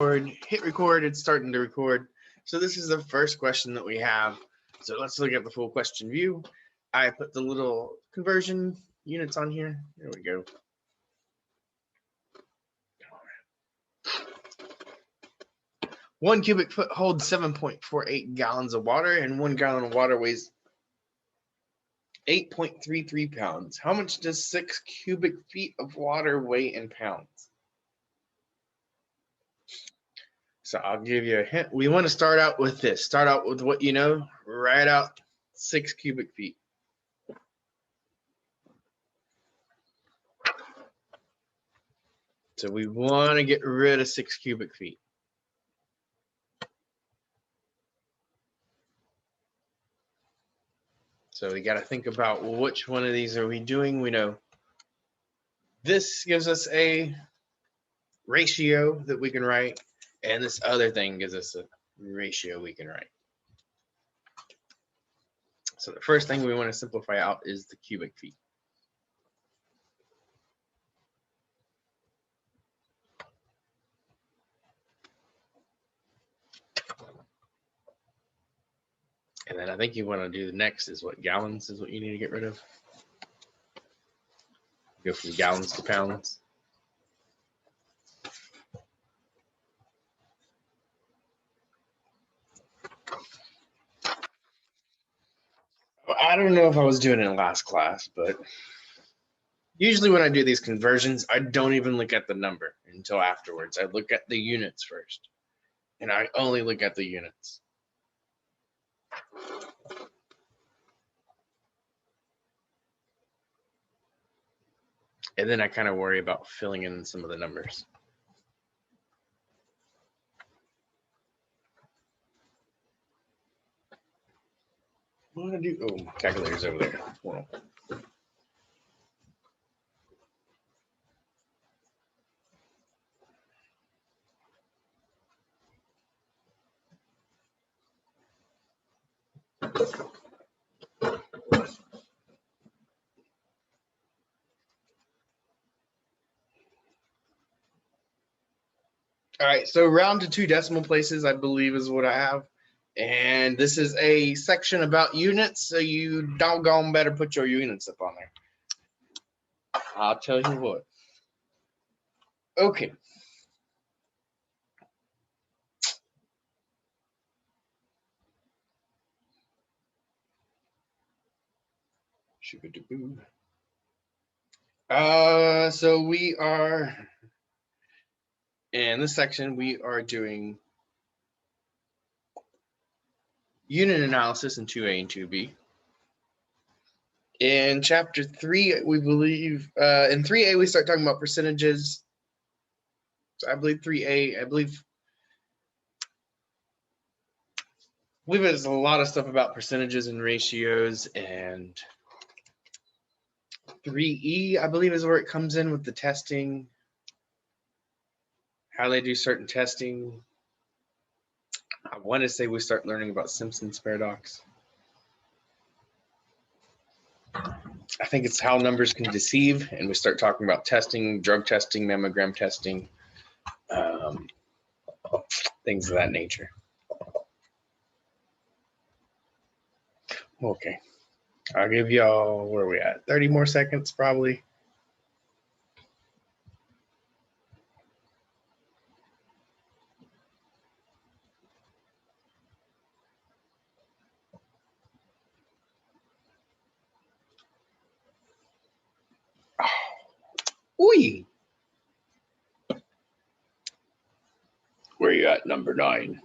Hit record, it's starting to record. So this is the first question that we have. So let's look at the full question view. I put the little conversion units on here. There we go. One cubic foot holds 7.48 gallons of water, and 1 gallon of water weighs 8.33 pounds. How much does 6 cubic feet of water weigh in pounds? So I'll give you a hint. We want to start out with this. Start out with what you know. Write out 6 cubic feet. So we want to get rid of 6 cubic feet. So we got to think about, well, which one of these are we doing? We know this gives us a ratio that we can write, and this other thing gives us a ratio we can write. So the first thing we want to simplify out is the cubic feet. And then I think you want to do the next is what gallons is what you need to get rid of. Go from gallons to pounds. I don't know if I was doing it in last class, but usually when I do these conversions, I don't even look at the number until afterwards. I look at the units first, and I only look at the units. And then I kind of worry about filling in some of the numbers. What do I do? Oh, my calculator's over there. Hold on. All right, so round to 2 decimal places, I believe, is what I have. And this is a section about units, so you doggone better put your units up on there. I'll tell you what. Okay. So we are, in this section, we are doing unit analysis in 2A and 2B. In chapter 3, we believe, in 3A, we start talking about percentages. So I believe 3A, I believe there's a lot of stuff about percentages and ratios, and 3E, I believe, is where it comes in with the testing, how they do certain testing. I want to say we start learning about Simpson's paradox. I think it's how numbers can deceive, and we start talking about testing, drug testing, mammogram testing, things of that nature. Okay, I'll give y'all, where are we at? 30 more seconds, probably. Ooh. Where you at, number 9?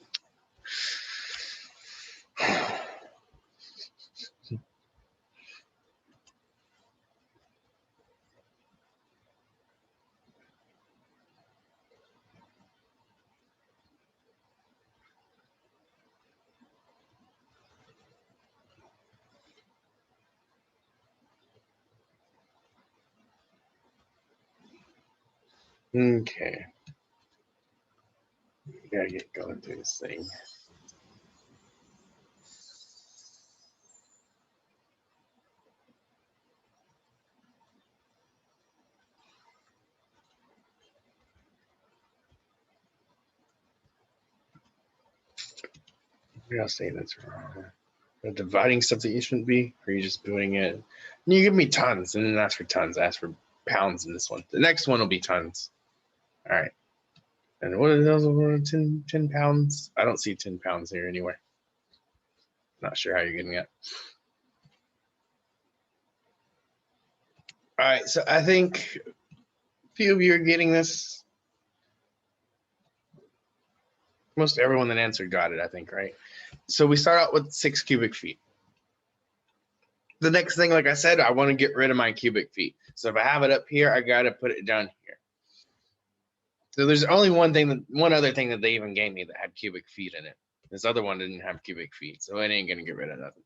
Okay. We gotta get going through this thing. I'm gonna say that's wrong. You're dividing stuff that you shouldn't be, or you're just doing it. And you give me tons, and then ask for tons. Ask for pounds in this one. The next one will be tons. All right. And what are those? 10 pounds? I don't see 10 pounds here anywhere. Not sure how you're getting it. All right. So I think a few of you are getting this. Most everyone that answered got it, I think, right? So we start out with 6 cubic feet. The next thing, like I said, I want to get rid of my cubic feet. So if I have it up here, I got to put it down here. So there's only one other thing that they even gave me that had cubic feet in it. This other one didn't have cubic feet, so it ain't gonna get rid of nothing.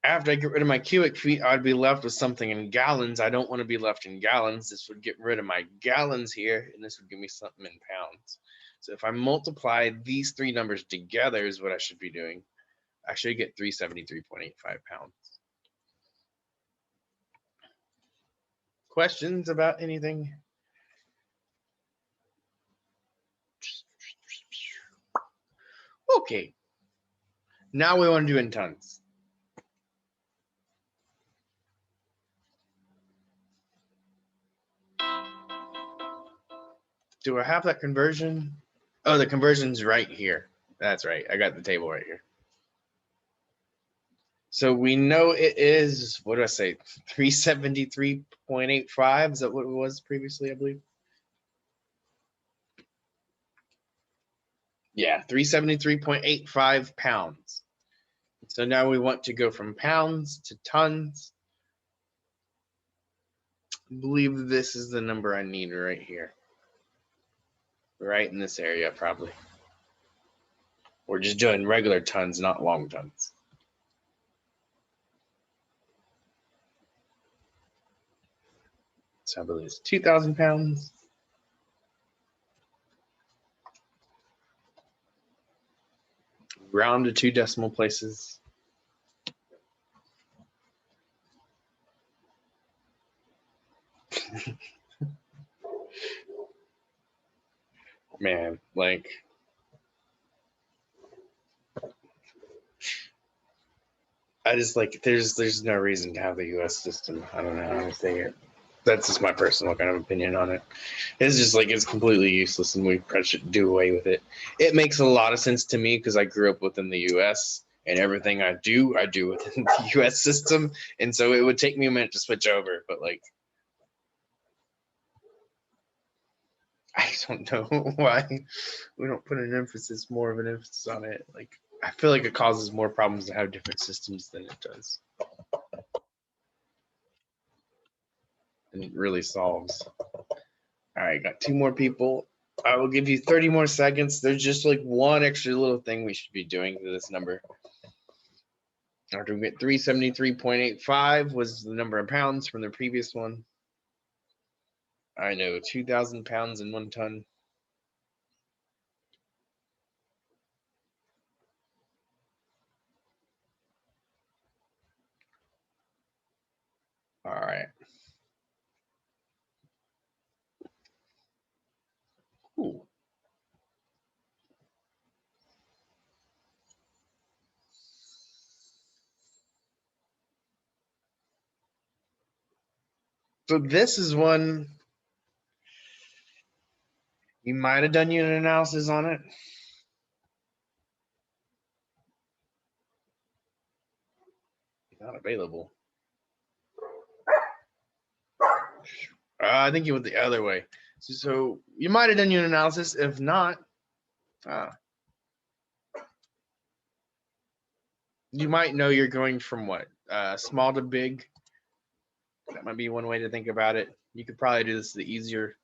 After I get rid of my cubic feet, I'd be left with something in gallons. I don't want to be left in gallons. This would get rid of my gallons here, and this would give me something in pounds. So if I multiply these 3 numbers together is what I should be doing. I should get 373.85 pounds. Questions about anything? Okay. Now we want to do in tons. Do I have that conversion? Oh, the conversion's right here. That's right. I got the table right here. So we know it is, what do I say, 373.85? Is that what it was previously, I believe? Yeah, 373.85 pounds. So now we want to go from pounds to tons. I believe this is the number I need right here. Right in this area, probably. We're just doing regular tons, not long tons. So I believe it's 2,000 pounds. Round to 2 decimal places. Man, like, I just like there's no reason to have the U.S. system. I don't know how to say it. That's just my personal kind of opinion on it. It's just like it's completely useless, and we probably should do away with it. It makes a lot of sense to me because I grew up within the U.S. and everything I do within the U.S. system, and so it would take me a minute to switch over. But like, I don't know why we don't put more of an emphasis on it. Like, I feel like it causes more problems to have different systems than it does. And it really solves. All right, got 2 more people. I will give you 30 more seconds. There's just like one extra little thing we should be doing to this number. After we get 373.85 was the number of pounds from the previous one. I know, 2,000 pounds in 1 ton. All right. Ooh. So this is one you might have done unit analysis on it. Not available. I think you went the other way. So you might have done unit analysis. If not, you might know you're going from what? Small to big. That might be one way to think about it. You could probably do this the easier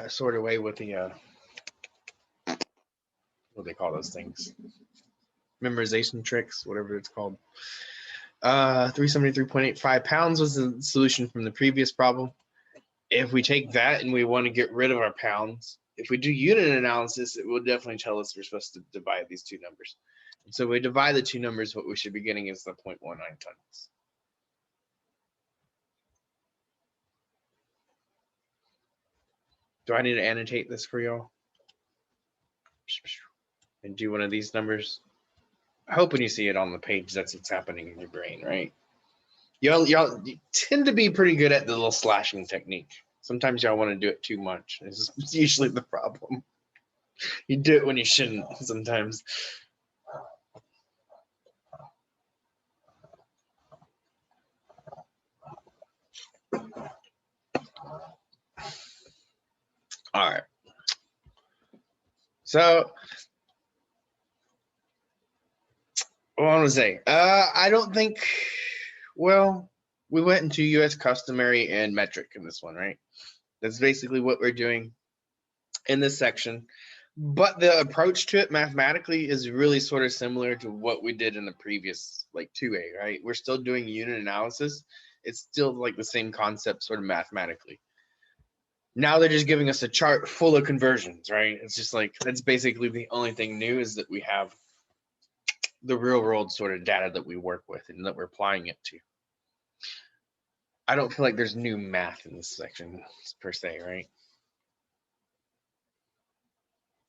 sort of way with the what do they call those things? Memorization tricks, whatever it's called. 373.85 pounds was the solution from the previous problem. If we take that and we want to get rid of our pounds, if we do unit analysis, it will definitely tell us we're supposed to divide these 2 numbers. And so we divide the 2 numbers, what we should be getting is the 0.19 tons. Do I need to annotate this for y'all? and do one of these numbers. I hope when you see it on the page, that's what's happening in your brain, right? Y'all tend to be pretty good at the little slashing technique. Sometimes y'all want to do it too much. It's usually the problem. You do it when you shouldn't sometimes. All right. So, what I want to say, I don't think, well, we went into US customary and metric in this one, right? That's basically what we're doing in this section. But the approach to it mathematically is really sort of similar to what we did in the previous, like 2A, right? We're still doing unit analysis. It's still like the same concept sort of mathematically. Now they're just giving us a chart full of conversions, right? It's just like, that's basically the only thing new is that we have the real world sort of data that we work with and that we're applying it to. I don't feel like there's new math in this section per se, right?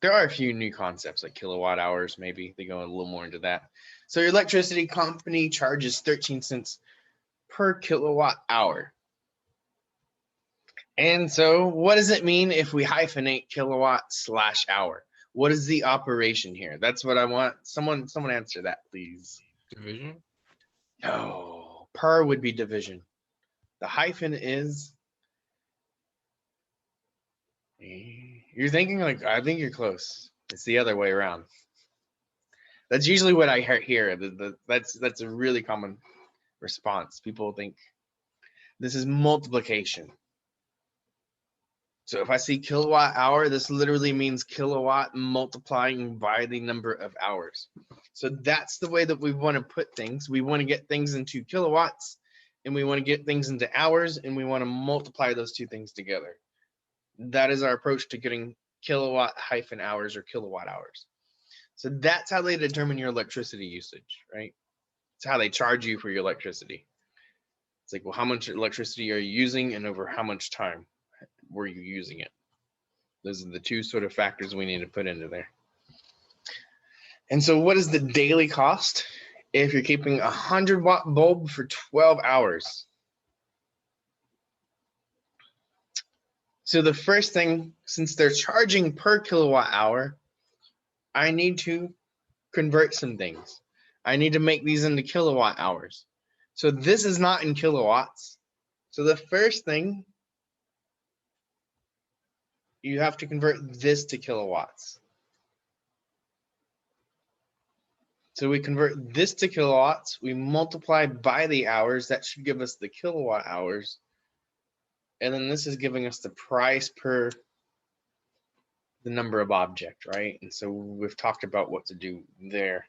There are a few new concepts like kilowatt hours, maybe they go a little more into that. So your electricity company charges 13 cents per kilowatt hour. And so what does it mean if we hyphenate kilowatt/hour? What is the operation here? That's what I want. Someone answer that, please. Division? No, per would be division. The hyphen is, you're thinking like, I think you're close. It's the other way around. That's usually what I hear. That's a really common response. People think this is multiplication. So if I see kilowatt hour, this literally means kilowatt multiplying by the number of hours. So that's the way that we want to put things. We want to get things into kilowatts, and we want to get things into hours, and we want to multiply those two things together. That is our approach to getting kilowatt-hours or kilowatt hours. So that's how they determine your electricity usage, right? It's how they charge you for your electricity. It's like, well, how much electricity are you using and over how much time were you using it? Those are the two sort of factors we need to put into there. And so what is the daily cost if you're keeping a 100-watt bulb for 12 hours? So the first thing, since they're charging per kilowatt hour, I need to convert some things. I need to make these into kilowatt hours. So this is not in kilowatts. So the first thing, you have to convert this to kilowatts. So we convert this to kilowatts, we multiply by the hours, that should give us the kilowatt hours. And then this is giving us the price per the number of object, right? And so we've talked about what to do there.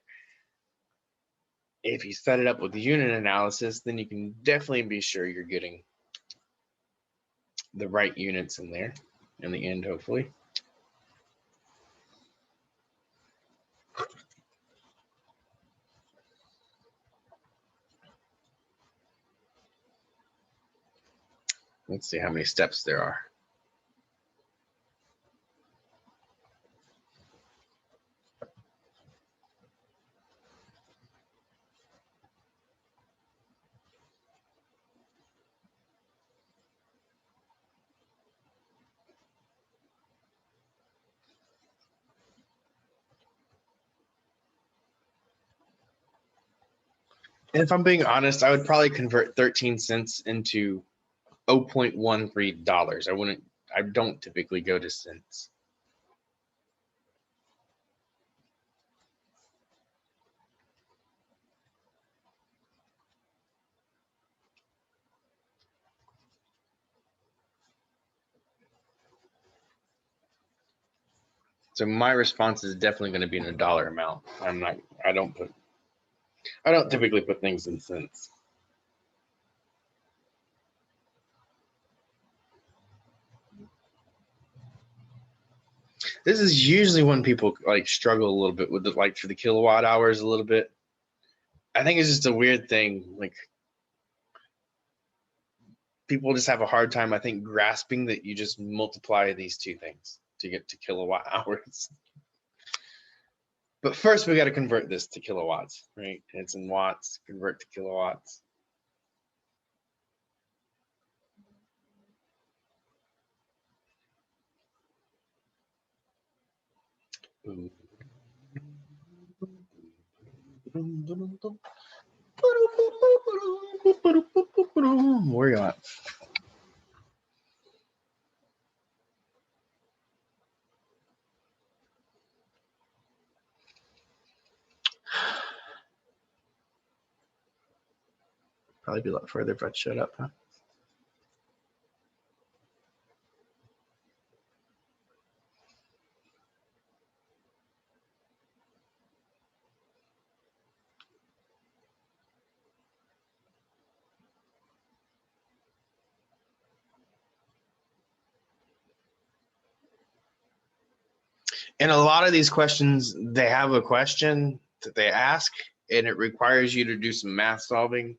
If you set it up with the unit analysis, then you can definitely be sure you're getting the right units in there in the end, hopefully. Let's see how many steps there are. And if I'm being honest, I would probably convert 13 cents into $0.13. I don't typically go to cents. So my response is definitely going to be in a dollar amount. I don't typically put things in cents. This is usually when people like struggle a little bit with it, like for the kilowatt hours a little bit. I think it's just a weird thing. Like people just have a hard time, I think, grasping that you just multiply these two things to get to kilowatt hours. But first we got to convert this to kilowatts, right? It's in watts, convert to kilowatts. Where you at? Probably be a lot further if I'd shut up, huh? And a lot of these questions, they have a question that they ask, and it requires you to do some math solving.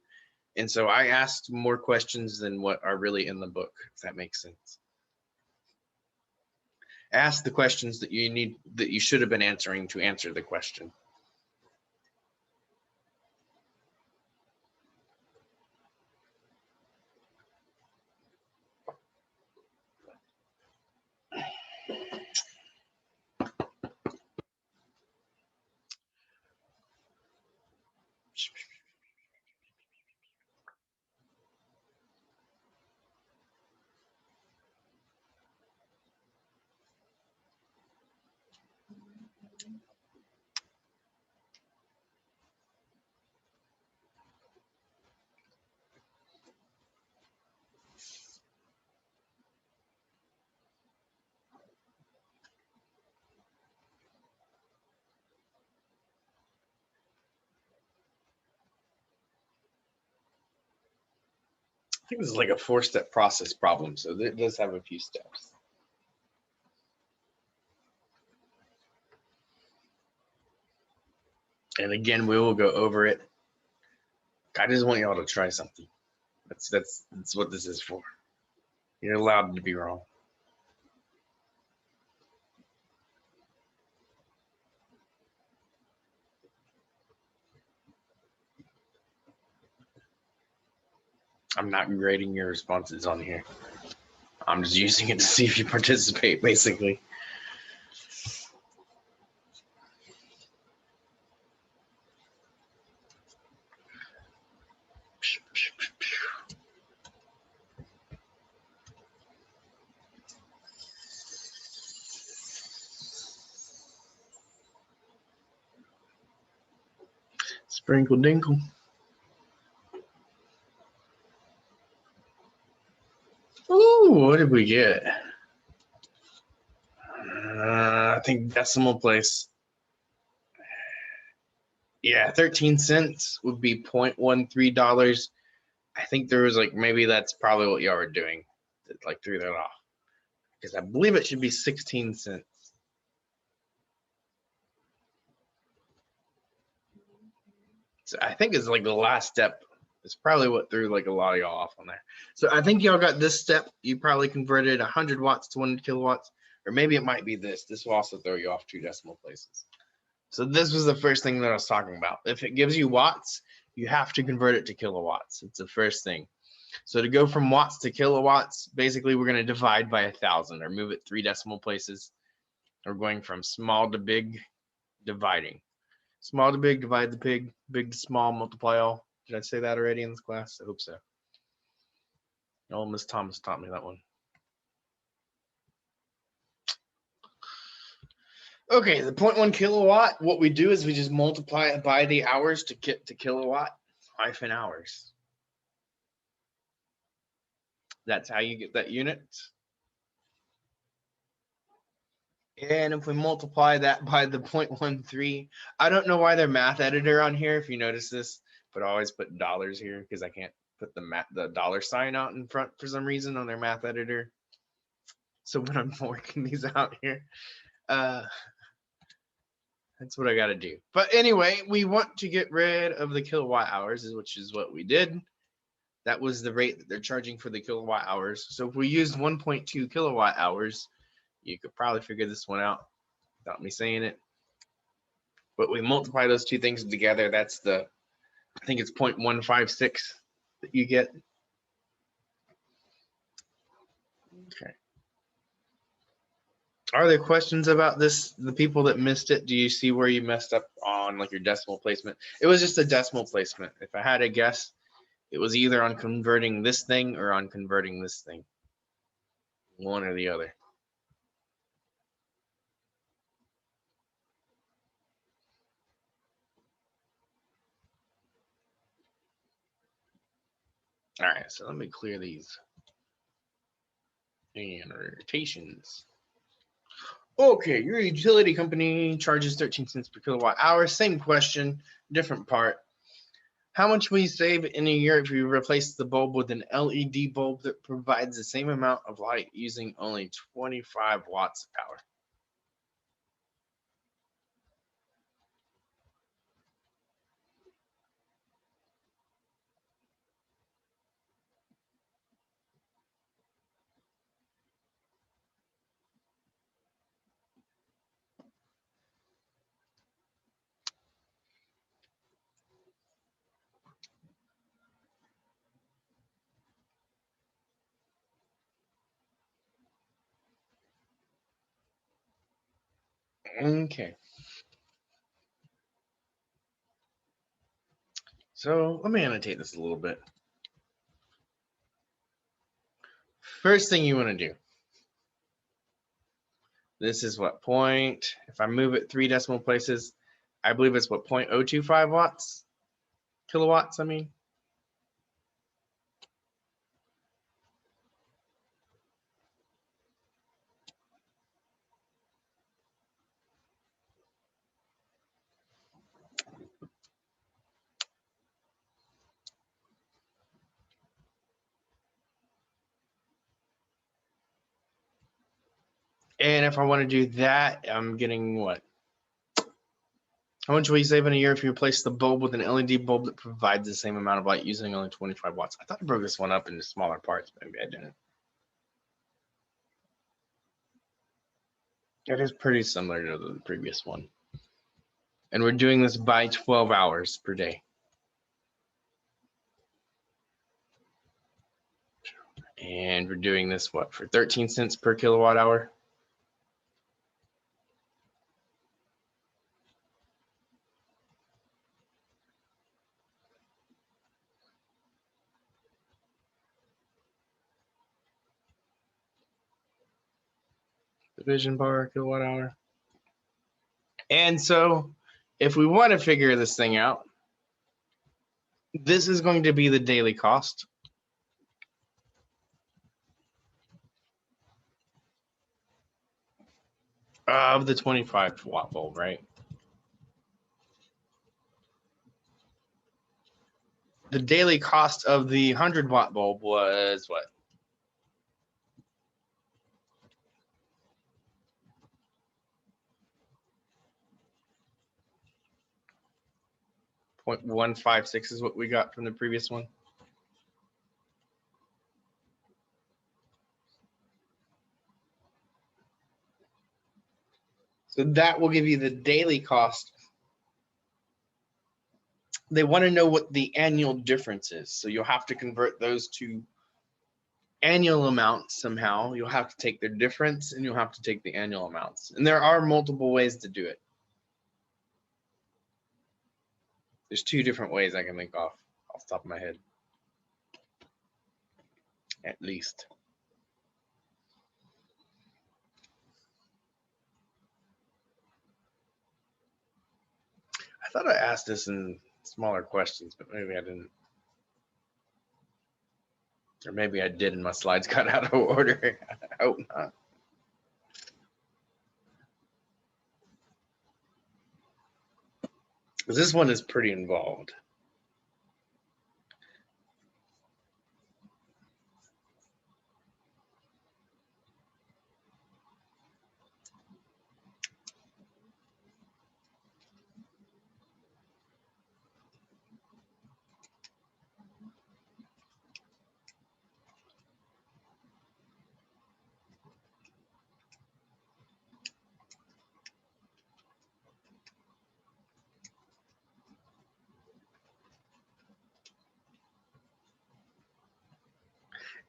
And so I asked more questions than what are really in the book, if that makes sense. Ask the questions that you should have been answering to answer the question. I think this is like a 4-step process problem, so it does have a few steps. And again, we will go over it. I just want y'all to try something. That's what this is for. You're allowed to be wrong. I'm not grading your responses on here. I'm just using it to see if you participate, basically. Sprinkle dinkle. Ooh, what did we get? I think decimal place. Yeah, 13 cents would be $0.13. I think there was like, maybe that's probably what y'all were doing. That like threw that off. Because I believe it should be 16 cents. So I think it's like the last step. It's probably what threw like a lot of y'all off on there. So I think y'all got this step. You probably converted 100 watts to 1 kilowatts, or maybe it might be this. This will also throw you off 2 decimal places. So this was the first thing that I was talking about. If it gives you watts, you have to convert it to kilowatts. It's the first thing. So to go from watts to kilowatts, basically we're going to divide by 1,000 or move it 3 decimal places. We're going from small to big, dividing. Small to big, divide the pig. Big to small, multiply all. Did I say that already in this class? I hope so. Oh, Miss Thomas taught me that one. Okay, the 0.1 kilowatt, what we do is we just multiply it by the hours to get to kilowatt hyphen hours. That's how you get that unit. And if we multiply that by the 0.13, I don't know why their math editor on here, if you notice this, but I always put dollars here because I can't put the dollar sign out in front for some reason on their math editor. So when I'm working these out here, that's what I got to do. But anyway, we want to get rid of the kilowatt hours, which is what we did. That was the rate that they're charging for the kilowatt hours. So if we used 1.2 kilowatt hours, you could probably figure this one out without me saying it. But we multiply those two things together. That's the, I think it's 0.156 that you get. Okay. Are there questions about this? The people that missed it, do you see where you messed up on like your decimal placement? It was just a decimal placement. If I had a guess, it was either on converting this thing or on converting this thing. One or the other. All right, so let me clear these annotations. Okay, your utility company charges 13 cents per kilowatt hour. Same question, different part. How much will you save in a year if you replace the bulb with an LED bulb that provides the same amount of light using only 25 watts of power? Okay. So let me annotate this a little bit. First thing you want to do, this is what point, if I move it 3 decimal places, I believe it's what 0.025 watts, kilowatts, I mean. And if I want to do that, I'm getting what? How much will you save in a year if you replace the bulb with an LED bulb that provides the same amount of light using only 25 watts? I thought I broke this one up into smaller parts. Maybe I didn't. It is pretty similar to the previous one. And we're doing this by 12 hours per day. And we're doing this, what, for 13 cents per kilowatt hour? Division bar kilowatt hour. And so if we want to figure this thing out, this is going to be the daily cost. Of the 25 watt bulb, right? The daily cost of the 100 watt bulb was what? .156 is what we got from the previous one. So that will give you the daily cost. They want to know what the annual difference is. So you'll have to convert those to annual amounts somehow. You'll have to take their difference and you'll have to take the annual amounts. And there are multiple ways to do it. There's 2 different ways I can think off the top of my head, at least. I thought I asked this in smaller questions, but maybe I didn't. Or maybe I did and my slides got out of order. I hope not. Because this one is pretty involved.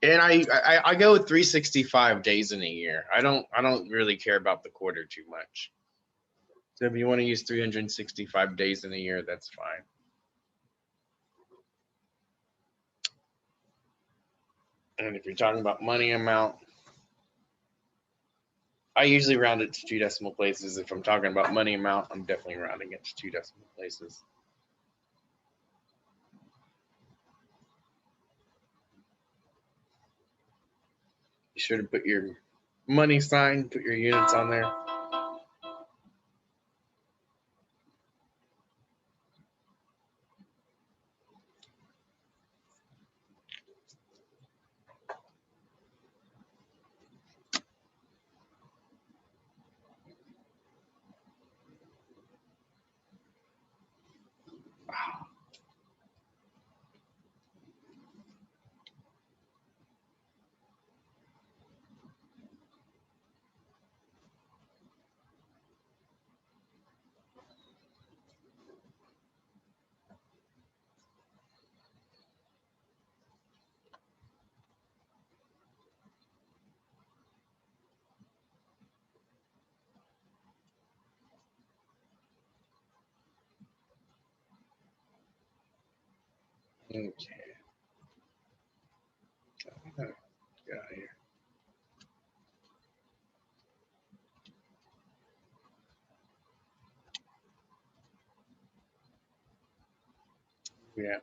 And I go with 365 days in a year. I don't really care about the quarter too much. So if you want to use 365 days in a year, that's fine. And if you're talking about money amount, I usually round it to 2 decimal places. If I'm talking about money amount, I'm definitely rounding it to 2 decimal places. Be sure to put your money sign, put your units on there. Okay. Get out of here. Yeah.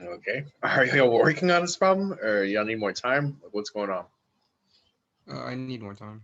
Okay. Are y'all working on this problem, or y'all need more time? What's going on? I need more time.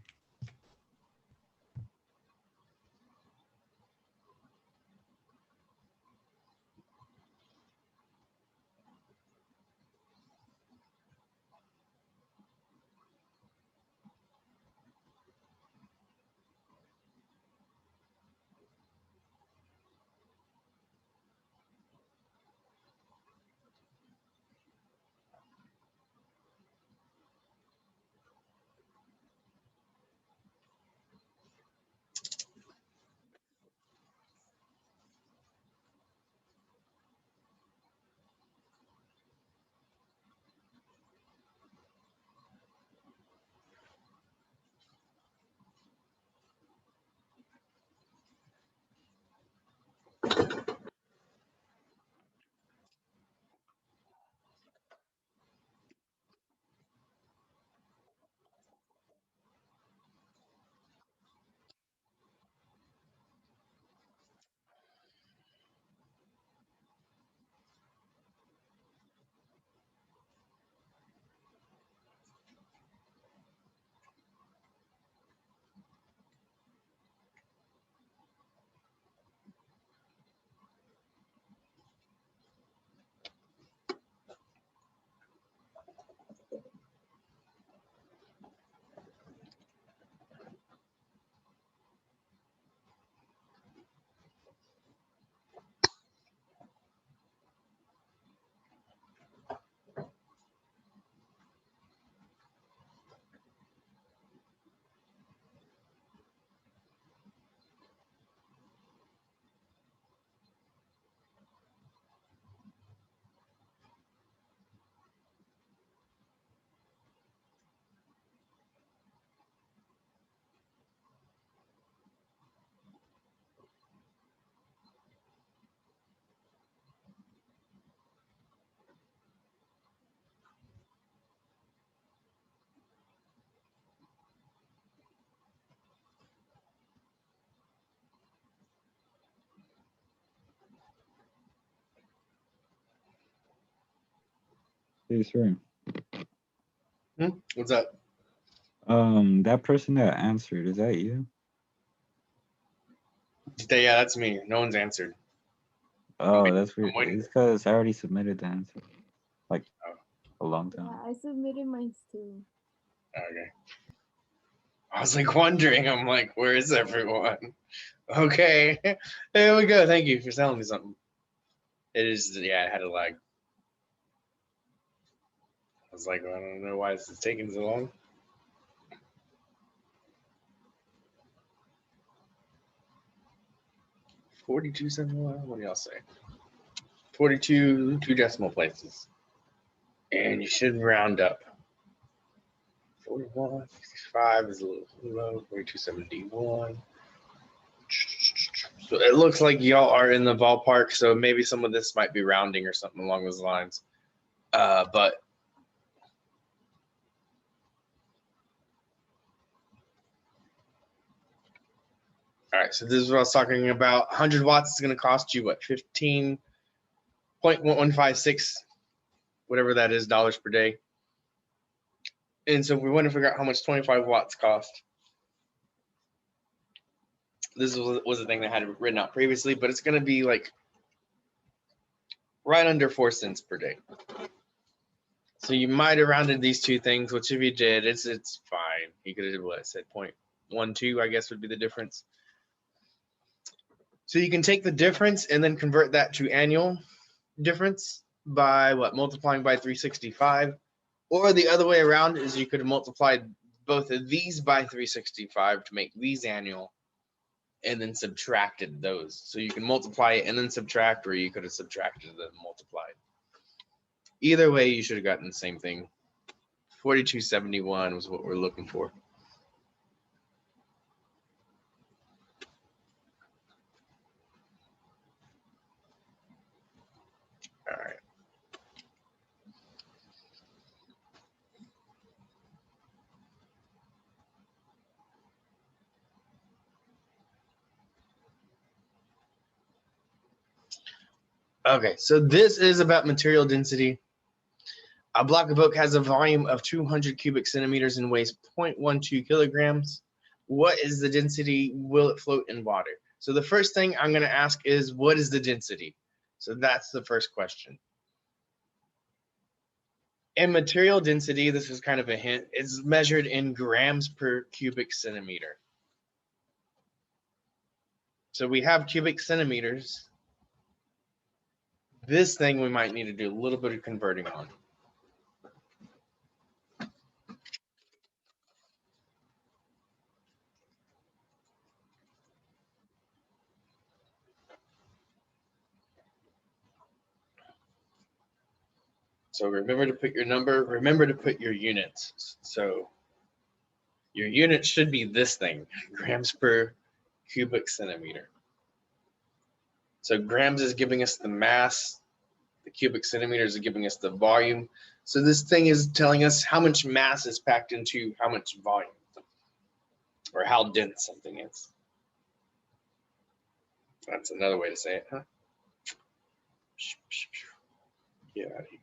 Hey, sir. What's up? That person that answered, is that you? Yeah, that's me. No one's answered. Oh, that's I'm weird. waiting. It's because I already submitted the answer, like Oh. a long Yeah, time. I submitted mine too. Okay. I was like wondering. I'm like, where is everyone? Okay. There we go. Thank you for telling me something. It is. Yeah, it had a lag. I was like, I don't know why this is taking so long. $42 71. What do y'all say? 42 two decimal places, and you should round up. 41, 65 is a little low. 42.71. So it looks like y'all are in the ballpark. So maybe some of this might be rounding or something along those lines. But all right, so this is what I was talking about. 100 watts is going to cost you what? 15.156, whatever that is, dollars per day. And so we want to figure out how much 25 watts cost. This was the thing that I had written out previously, but it's going to be like right under 4 cents per day. So you might have rounded these two things, which if you did, it's fine. You could have what said 0.12, I guess would be the difference. So you can take the difference and then convert that to annual difference by what? Multiplying by 365. Or the other way around is you could have multiplied both of these by 365 to make these annual and then subtracted those. So you can multiply it and then subtract, or you could have subtracted and then multiplied. Either way, you should have gotten the same thing. 42.71 was what we're looking for. All right. Okay, so this is about material density. A block of oak has a volume of 200 cubic centimeters and weighs 0.12 kilograms. What is the density? Will it float in water? So the first thing I'm going to ask is, what is the density? So that's the first question. In material density, this is kind of a hint, it's measured in grams per cubic centimeter. So we have cubic centimeters. This thing we might need to do a little bit of converting on. So remember to put your number, remember to put your units. So your unit should be this thing, grams per cubic centimeter. So grams is giving us the mass, the cubic centimeters are giving us the volume. So this thing is telling us how much mass is packed into how much volume, or how dense something is. That's another way to say it, huh? Get out of here.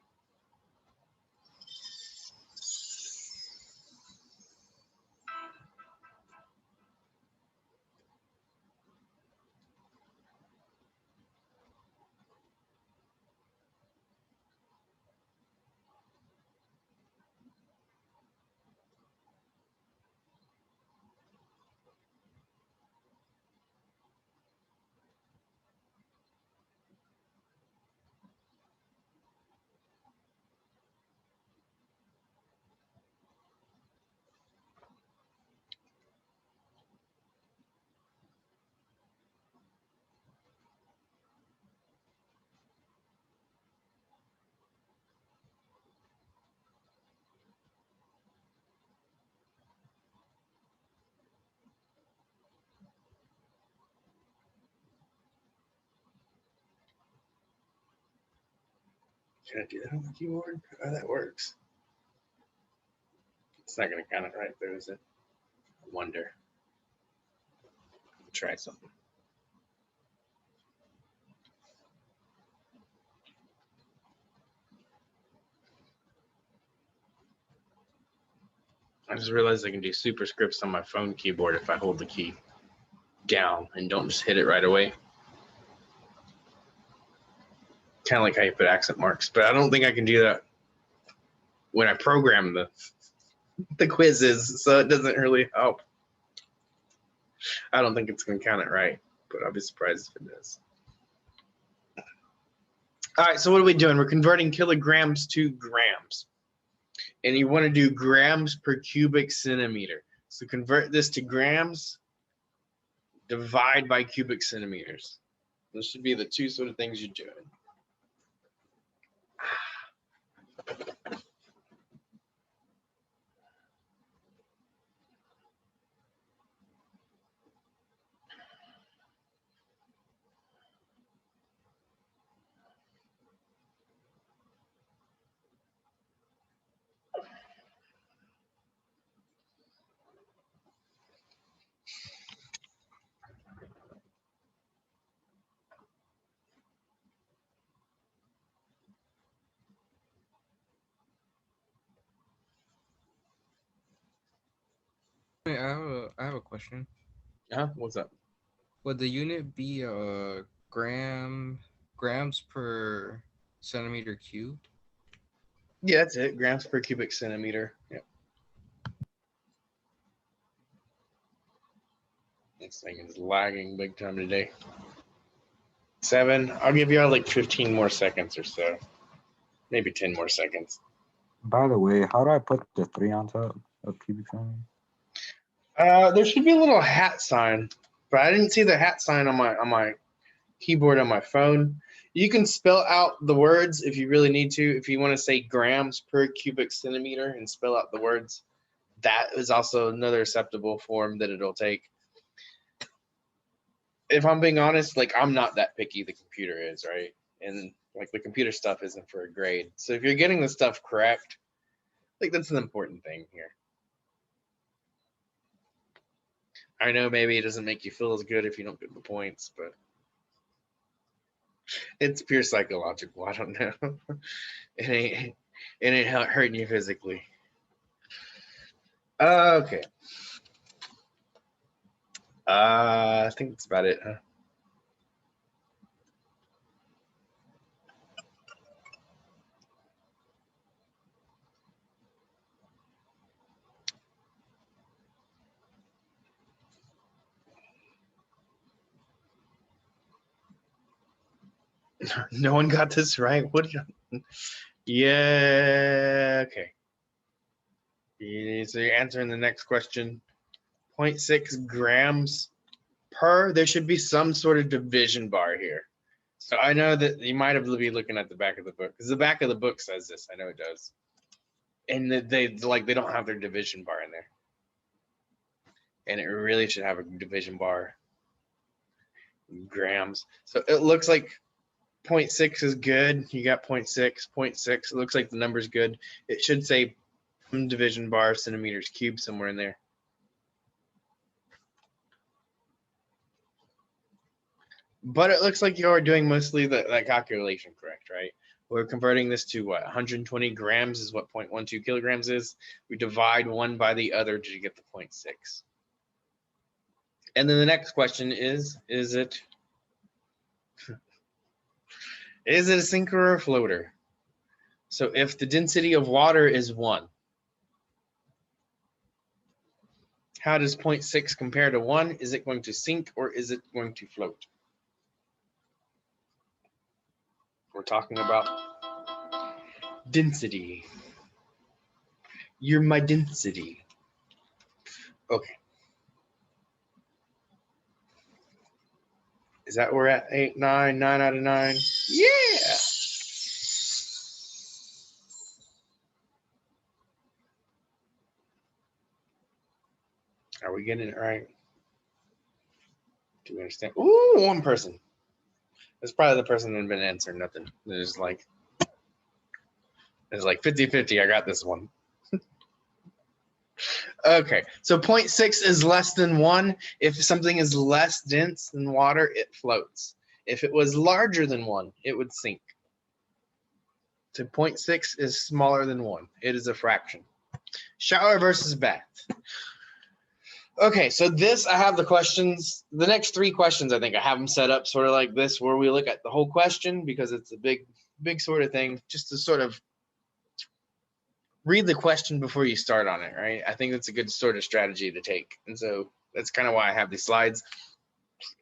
Can I do that on the keyboard? Oh, that works. It's not going to count it right there, is it? I wonder. Try something. just realized I can do superscripts on my phone keyboard if I hold the key down and don't just hit it right away. Kind of like how you put accent marks, but I don't think I can do that when I program the quizzes, so it doesn't really help. I don't think it's going to count it right, but I'll be surprised if it does. All right, so what are we doing? We're converting kilograms to grams. And you want to do grams per cubic centimeter. So convert this to grams, divide by cubic centimeters. Those should be the two sort of things you're doing. Wait, I have a question. What's up? Would the unit be grams per centimeter cubed? Yeah, that's it. Grams per cubic centimeter. Yep. This thing is lagging big time today. 7. I'll give y'all like 15 more seconds or so. Maybe 10 more seconds. By the way, how do I put the 3 on top of cubic centimeter? There should be a little hat sign, but I didn't see the hat sign on my keyboard on my phone. You can spell out the words if you really need to. If you want to say grams per cubic centimeter and spell out the words, that is also another acceptable form that it'll take. If I'm being honest, like I'm not that picky, the computer is, right? And like the computer stuff isn't for a grade. So if you're getting the stuff correct, like that's an important thing here. I know maybe it doesn't make you feel as good if you don't get the points, but it's pure psychological. I don't know. It ain't hurting you physically. Okay. I think that's about it, huh? No one got this right. What? Yeah. Okay. So you're answering the next question. 0.6 grams per. There should be some sort of division bar here. So I know that you might have to be looking at the back of the book because the back of the book says this. I know it does. And they don't have their division bar in there. And it really should have a division bar. Grams. So it looks like 0.6 is good. You got 0.6, 0.6. It looks like the number's good. It should say division bar centimeters cubed somewhere in there. But it looks like you're doing mostly that calculation correct, right? We're converting this to what? 120 grams is what 0.12 kilograms is. We divide one by the other to get the 0.6. And then the next question is it a sinker or a floater? So if the density of water is 1, how does 0.6 compare to 1? Is it going to sink or is it going to float? We're talking about density. You're my density. Okay. Is that where we're at? 8, 9, 9 out of 9? Yeah. Are we getting it right? Do we understand? Ooh, one person. It's probably the person that had been answering nothing. It's like 50-50. I got this one. Okay, so 0.6 is less than 1. If something is less dense than water, it floats. If it was larger than 1, it would sink. So 0.6 is smaller than 1. It is a fraction. Shower versus bath. Okay, so this, I have the questions. The next 3 questions, I think I have them set up sort of like this, where we look at the whole question because it's a big sort of thing, just to sort of read the question before you start on it, right? I think that's a good sort of strategy to take. And so that's kind of why I have these slides.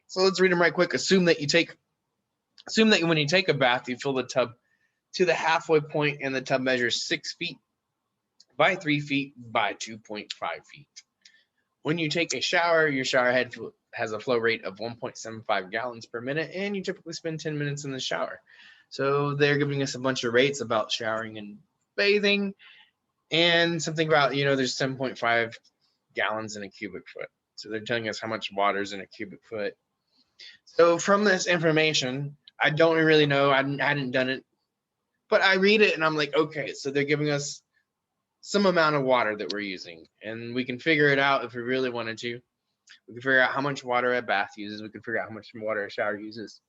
So let's read them right quick. Assume that when you take a bath, you fill the tub to the halfway point and the tub measures 6 feet by 3 feet by 2.5 feet. When you take a shower, your shower head has a flow rate of 1.75 gallons per minute, and you typically spend 10 minutes in the shower. So they're giving us a bunch of rates about showering and bathing, and something about, there's 7.5 gallons in a cubic foot. So they're telling us how much water is in a cubic foot. So from this information, I don't really know. I hadn't done it, but I read it and I'm like, okay, so they're giving us some amount of water that we're using, and we can figure it out if we really wanted to. We can figure out how much water a bath uses. We can figure out how much water a shower uses.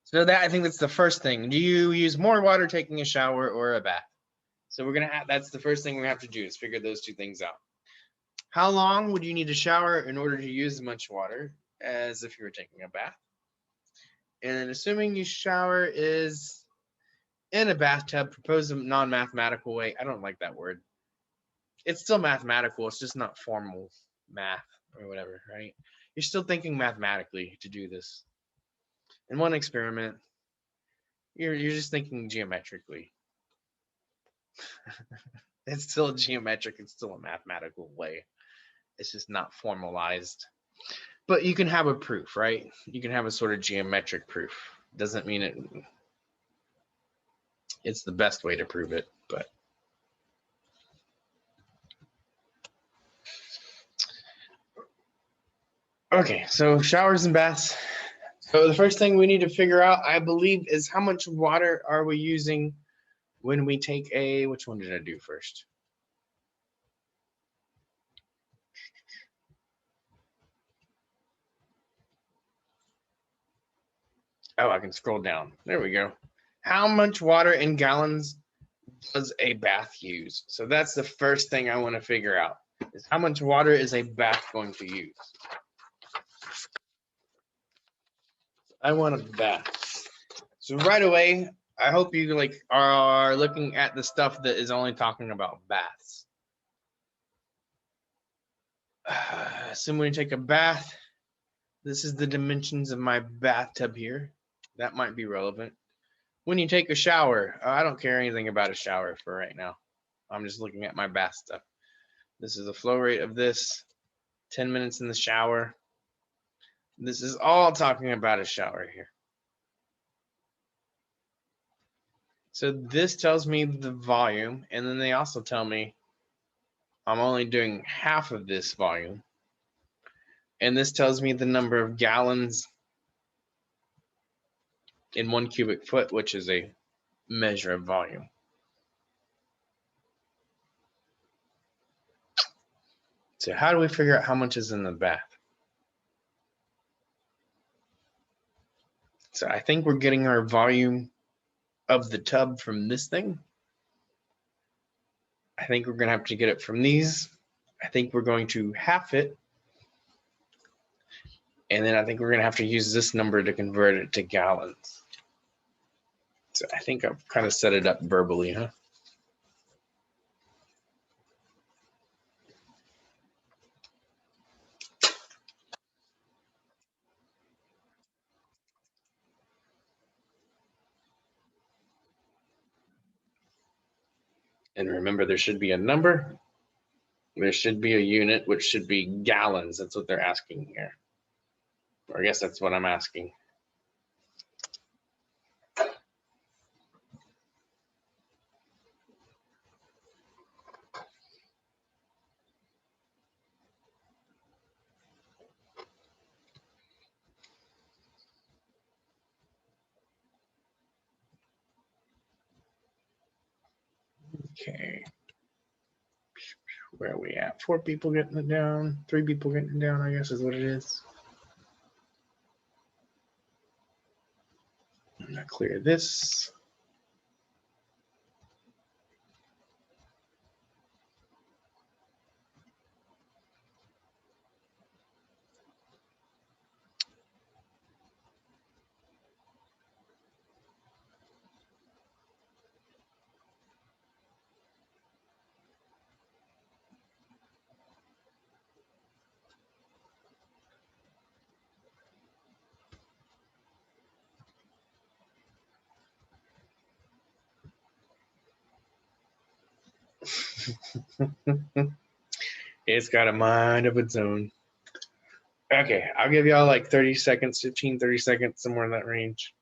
So I think that's the first thing. Do you use more water taking a shower or a bath? So that's the first thing we have to do, is figure those 2 things out. How long would you need to shower in order to use as much water as if you were taking a bath? And then assuming your shower is in a bathtub, propose a non-mathematical way. I don't like that word. It's still mathematical. It's just not formal math or whatever, right? You're still thinking mathematically to do this. In one experiment, you're just thinking geometrically. It's still geometric. It's still a mathematical way. It's just not formalized. But you can have a proof, right? You can have a sort of geometric proof. Doesn't mean it's the best way to prove it, but okay, so showers and baths. So the first thing we need to figure out, I believe, is how much water are we using when we take which one did I do first? Oh, I can scroll down. There we go. How much water in gallons does a bath use? So that's the first thing I want to figure out, is how much water is a bath going to use? I want a bath. So right away, I hope you are looking at the stuff that is only talking about baths. Assume when you take a bath, this is the dimensions of my bathtub here. That might be relevant. When you take a shower, I don't care anything about a shower for right now. I'm just looking at my bath stuff. This is the flow rate of this, 10 minutes in the shower. This is all talking about a shower here. So this tells me the volume, and then they also tell me I'm only doing half of this volume. And this tells me the number of gallons in 1 cubic foot, which is a measure of volume. So how do we figure out how much is in the bath? So I think we're getting our volume of the tub from this thing. I think we're going to have to get it from these. I think we're going to half it. And then I think we're going to have to use this number to convert it to gallons. So I think I've kind of set it up verbally, huh? And remember, there should be a number. There should be a unit, which should be gallons. That's what they're asking here. Or I guess that's what I'm asking. Okay. Where are we at? 4 people getting it down. 3 people getting it down, I guess is what it is. I'm gonna clear this. It's got a mind of its own. Okay, I'll give y'all like 30 seconds, 15, 30 seconds, somewhere in that range.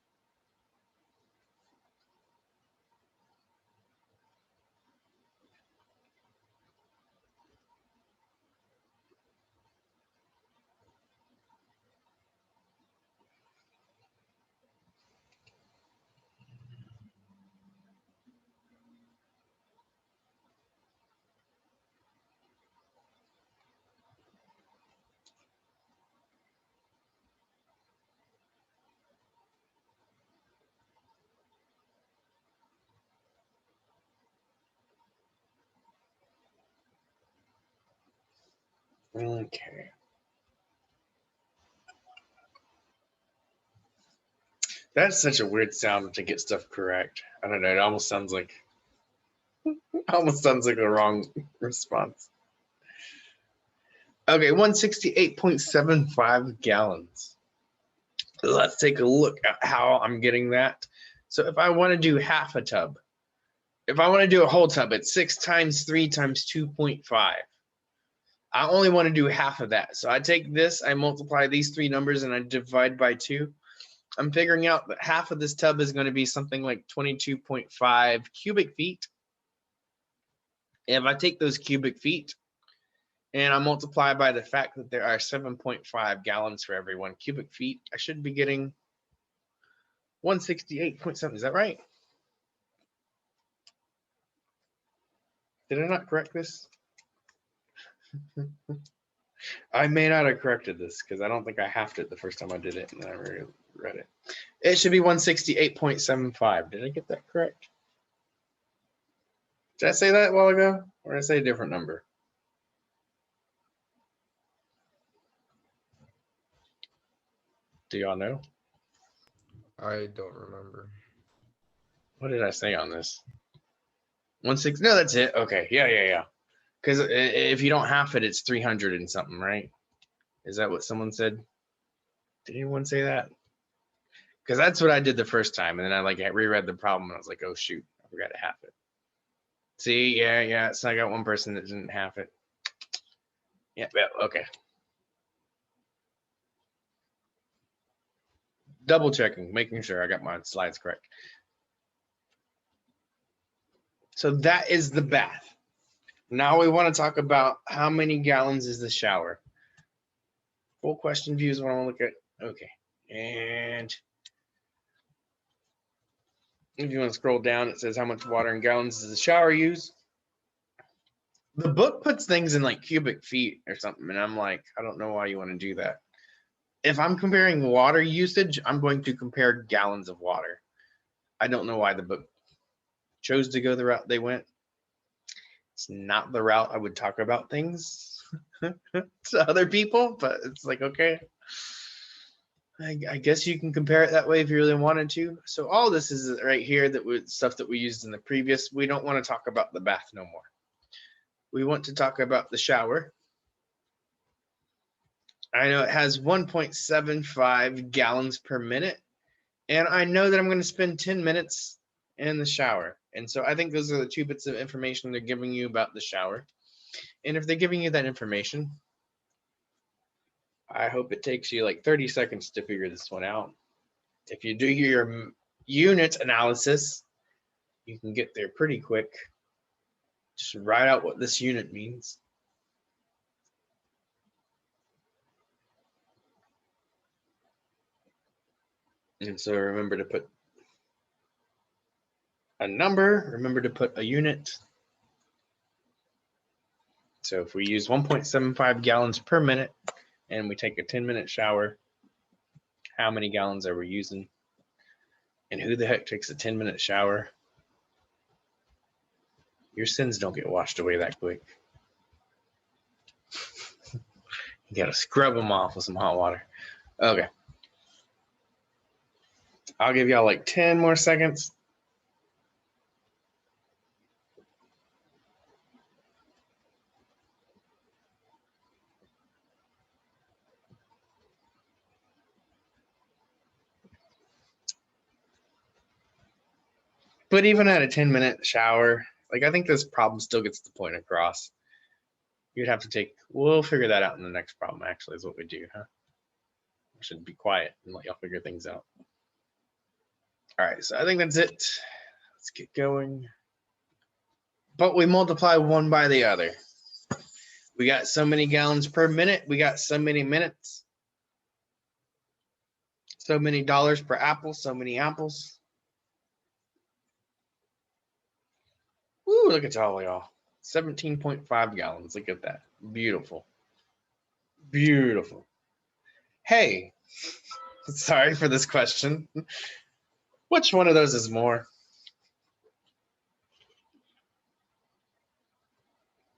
Okay. That's such a weird sound to get stuff correct. I don't know. It almost sounds like a wrong response. Okay, 168.75 gallons. Let's take a look at how I'm getting that. So if I want to do half a tub, if I want to do a whole tub, it's 6 times 3 times 2.5. I only want to do half of that. So I take this, I multiply these three numbers, and I divide by 2. I'm figuring out that half of this tub is going to be something like 22.5 cubic feet. If I take those cubic feet and I multiply by the fact that there are 7.5 gallons for every 1 cubic feet, I should be getting 168.7. Is that right? Did I not correct this? I may not have corrected this because I don't think I halved it the first time I did it, and then I read it. It should be 168.75. Did I get that correct? Did I say that a while ago, or did I say a different number? Do y'all know? I don't remember. What did I say on this? 160. No, that's it. Okay. Yeah. Because if you don't half it, it's 300 and something, right? Is that what someone said? Did anyone say that? Because that's what I did the first time, and then I reread the problem, and I was like, oh shoot, I forgot to half it. See, yeah. So I got one person that didn't half it. Yeah, okay. Double checking, making sure I got my slides correct. So that is the bath. Now we want to talk about how many gallons is the shower. Full question view is what I want to look at. Okay. And if you want to scroll down, it says how much water in gallons does the shower use? The book puts things in like cubic feet or something, and I'm like, I don't know why you want to do that. If I'm comparing water usage, I'm going to compare gallons of water. I don't know why the book chose to go the route they went. It's not the route I would talk about things to other people, but it's like, okay. I guess you can compare it that way if you really wanted to. So all this is right here stuff that we used in the previous. We don't want to talk about the bath no more. We want to talk about the shower. I know it has 1.75 gallons per minute. And I know that I'm going to spend 10 minutes in the shower. And so I think those are the 2 bits of information they're giving you about the shower. And if they're giving you that information, I hope it takes you like 30 seconds to figure this one out. If you do your unit analysis, you can get there pretty quick. Just write out what this unit means. And so remember to put a number, remember to put a unit. So if we use 1.75 gallons per minute and we take a 10-minute shower, how many gallons are we using? And who the heck takes a 10-minute shower? Your sins don't get washed away that quick. You gotta scrub them off with some hot water. Okay. I'll give y'all like 10 more seconds. But even at a 10-minute shower, Like, I think this problem still gets the point across. You'd have to take, we'll figure that out in the next problem, actually, is what we do, huh? I should be quiet and let y'all figure things out. All right, so I think that's it. Let's get going. But we multiply one by the other. We got so many gallons per minute. We got so many minutes. So many dollars per apple, so many apples. Woo, look at all y'all. 17.5 gallons. Look at that. Beautiful. Beautiful. Hey, sorry for this question. Which one of those is more?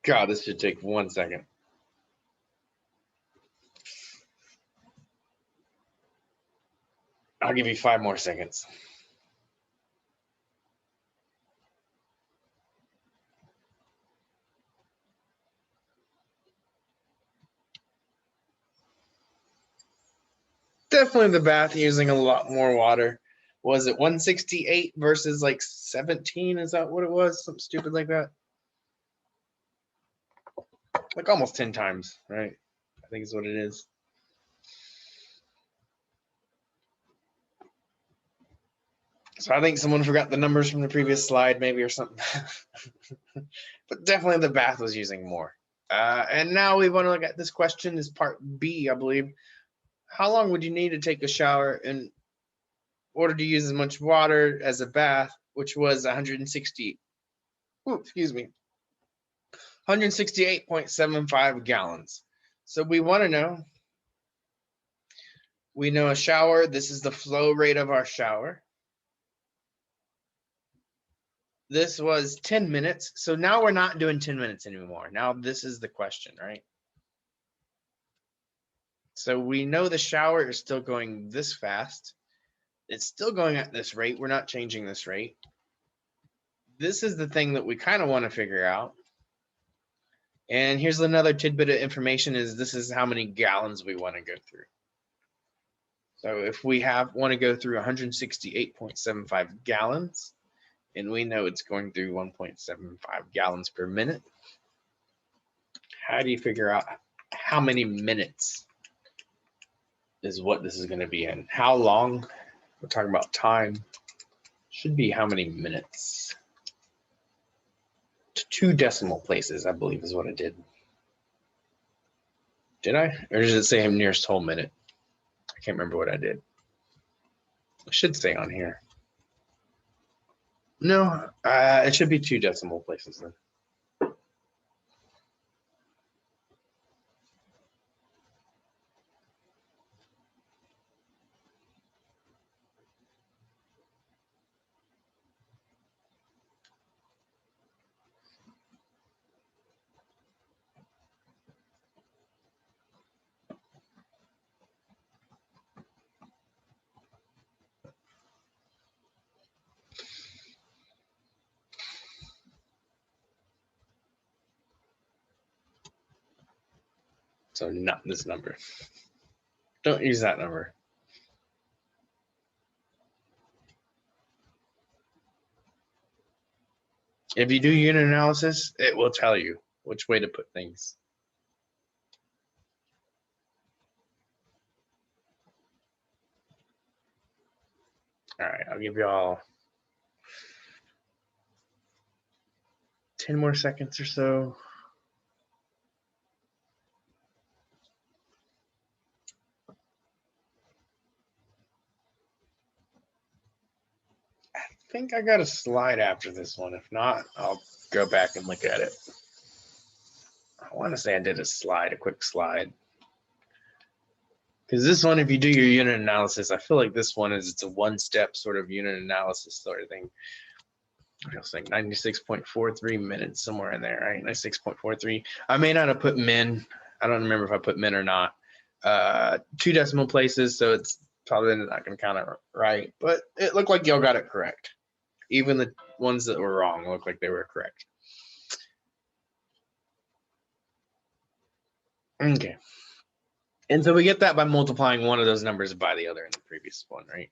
God, this should take 1 second. I'll give you 5 more seconds. Definitely the bath using a lot more water. Was it 168 versus like 17? Is that what it was? Something stupid like that. Like almost 10 times, right? I think is what it is. So I think someone forgot the numbers from the previous slide, maybe, or something. But definitely the bath was using more. And now we want to look at this question is part B, I believe. How long would you need to take a shower in order to use as much water as a bath, which was 160, excuse me, 168.75 gallons. So we want to know, we know a shower, this is the flow rate of our shower. This was 10 minutes. So now we're not doing 10 minutes anymore. Now this is the question, right? So we know the shower is still going this fast. It's still going at this rate. We're not changing this rate. This is the thing that we kind of want to figure out. And here's another tidbit of information is this is how many gallons we want to go through. So if we want to go through 168.75 gallons, and we know it's going through 1.75 gallons per minute, how do you figure out how many minutes is what this is going to be in? How long? We're talking about time. Should be how many minutes? 2 decimal places, I believe, is what I did. Did I? Or does it say nearest whole minute? I can't remember what I did. It should say on here. No, it should be 2 decimal places then. So not this number. Don't use that number. If you do unit analysis, it will tell you which way to put things. All right, I'll give you all 10 more seconds or so. I think I got a slide after this one. If not, I'll go back and look at it. I want to say I did a quick slide. Because this one, if you do your unit analysis, I feel like this one it's a one-step sort of unit analysis sort of thing. I was like 96.43 minutes, somewhere in there, right? 96.43. I may not have put min. I don't remember if I put min or not. 2 decimal places, so it's probably not going to count it right. But it looked like y'all got it correct. Even the ones that were wrong looked like they were correct. Okay. And so we get that by multiplying one of those numbers by the other in the previous one, right?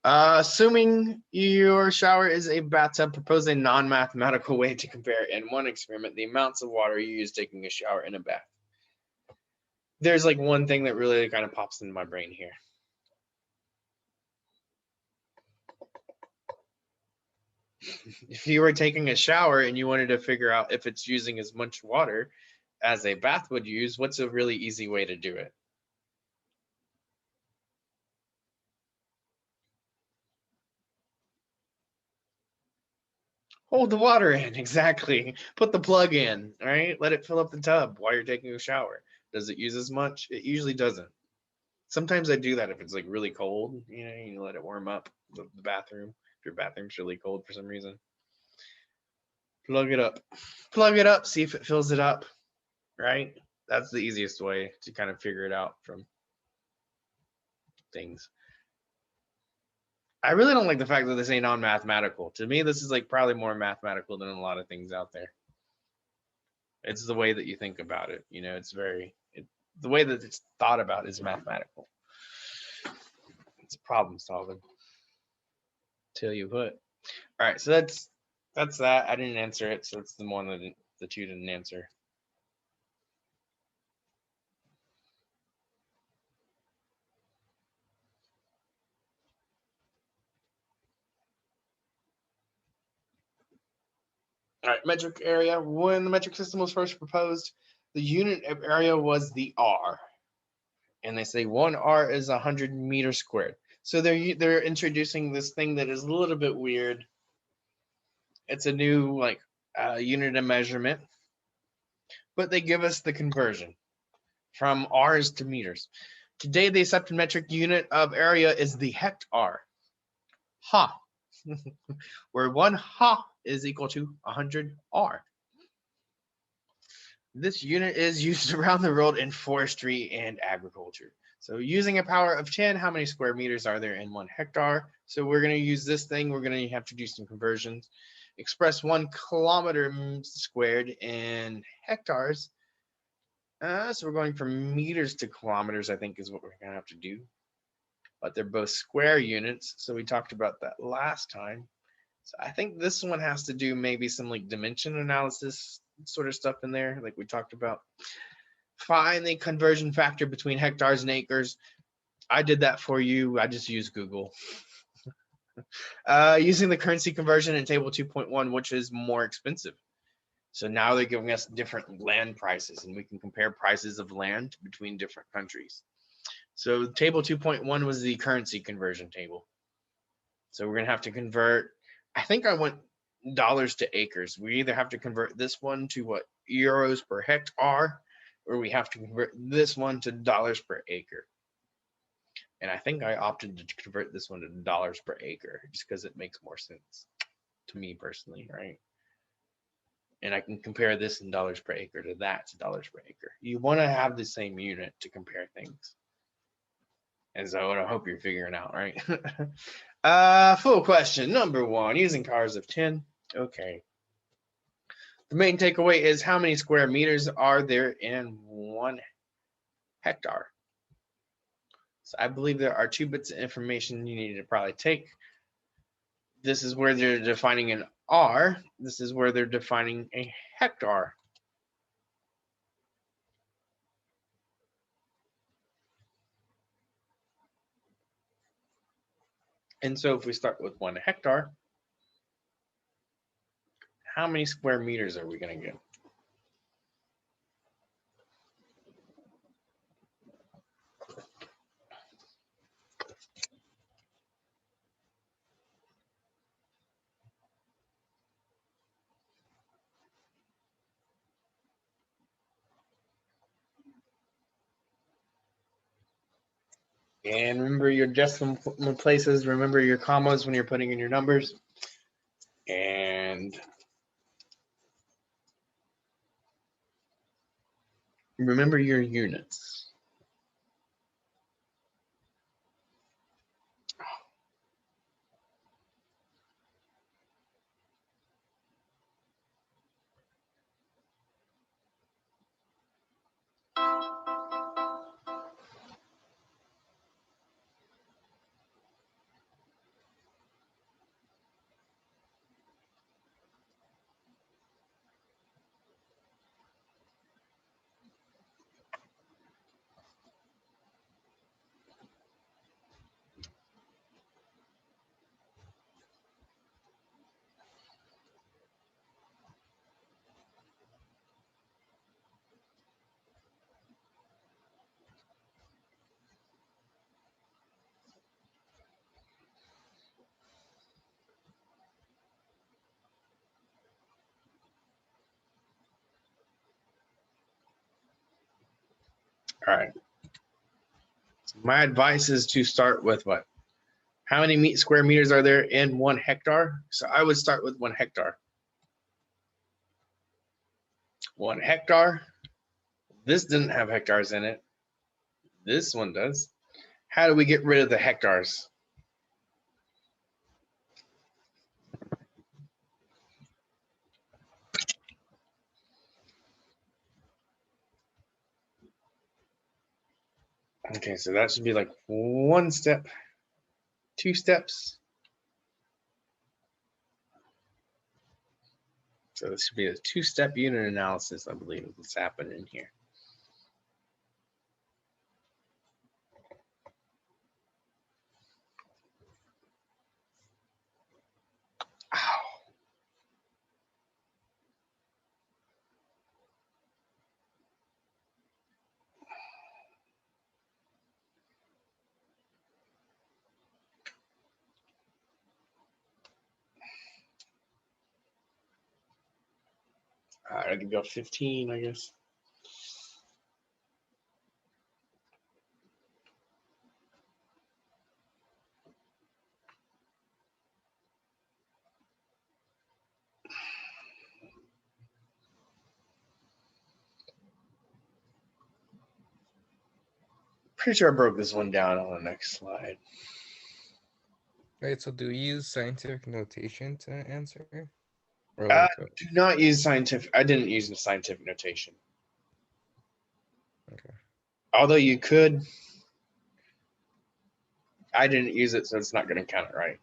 Assuming your shower is a bathtub, propose a non-mathematical way to compare in one experiment the amounts of water you use taking a shower in a bath. There's like one thing that really kind of pops into my brain here. If you were taking a shower and you wanted to figure out if it's using as much water as a bath would use, what's a really easy way to do it? Hold the water in, exactly. Put the plug in, all right? Let it fill up the tub while you're taking a shower. Does it use as much? It usually doesn't. Sometimes I do that if it's like really cold, you let it warm up the bathroom. If your bathroom's really cold for some reason. Plug it up. Plug it up, see if it fills it up, right? That's the easiest way to kind of figure it out from things. I really don't like the fact that they say non-mathematical. To me, this is like probably more mathematical than a lot of things out there. It's the way that you think about it. It's the way that it's thought about is mathematical. It's a problem solving. Till you put. All right, so that's that. I didn't answer it, so it's the one that the two didn't answer. All right, metric area. When the metric system was first proposed, the unit of area was the R. And they say 1 R is 100 meters squared. So they're introducing this thing that is a little bit weird. It's a new unit of measurement, but they give us the conversion from R's to meters. Today, the accepted metric unit of area is the hectare. Ha. Where 1 ha is equal to 100 R. This unit is used around the world in forestry and agriculture. So using a power of 10, how many square meters are there in 1 hectare? So we're going to use this thing. We're going to have to do some conversions. Express 1 kilometer squared in hectares. So we're going from meters to kilometers, I think is what we're going to have to do. But they're both square units. So we talked about that last time. So I think this one has to do maybe some like dimension analysis sort of stuff in there, like we talked about. Find the conversion factor between hectares and acres. I did that for you. I just used Google. Using the currency conversion in table 2.1, which is more expensive. So now they're giving us different land prices, and we can compare prices of land between different countries. So table 2.1 was the currency conversion table. So we're going to have to convert, I think I went dollars to acres. We either have to convert this one to what, euros per hectare, or we have to convert this one to dollars per acre. And I think I opted to convert this one to dollars per acre just because it makes more sense to me personally, right? And I can compare this in dollars per acre to that to dollars per acre. You want to have the same unit to compare things. And so I hope you're figuring out, right? Full question number 1, using powers of 10. Okay. The main takeaway is how many square meters are there in 1 hectare? So I believe there are 2 bits of information you need to probably take. This is where they're defining an R. This is where they're defining a hectare. And so if we start with 1 hectare, how many square meters are we going to get? And remember your decimal places, remember your commas when you're putting in your numbers. And remember your units. All right. My advice is to start with what? How many square meters are there in 1 hectare? So I would start with 1 hectare. 1 hectare. This didn't have hectares in it. This one does. How do we get rid of the hectares? Okay, so that should be like 1 step, 2 steps. So this should be a 2-step unit analysis, I believe, is what's happening here. Ow. All right, I can go 15, I guess. Pretty sure I broke this one down on the next slide. Wait, so do we use scientific notation to answer? Or Uh, like, Do not use scientific. I didn't use the scientific notation. okay. Although you could. I didn't use it, so it's not going to count it right.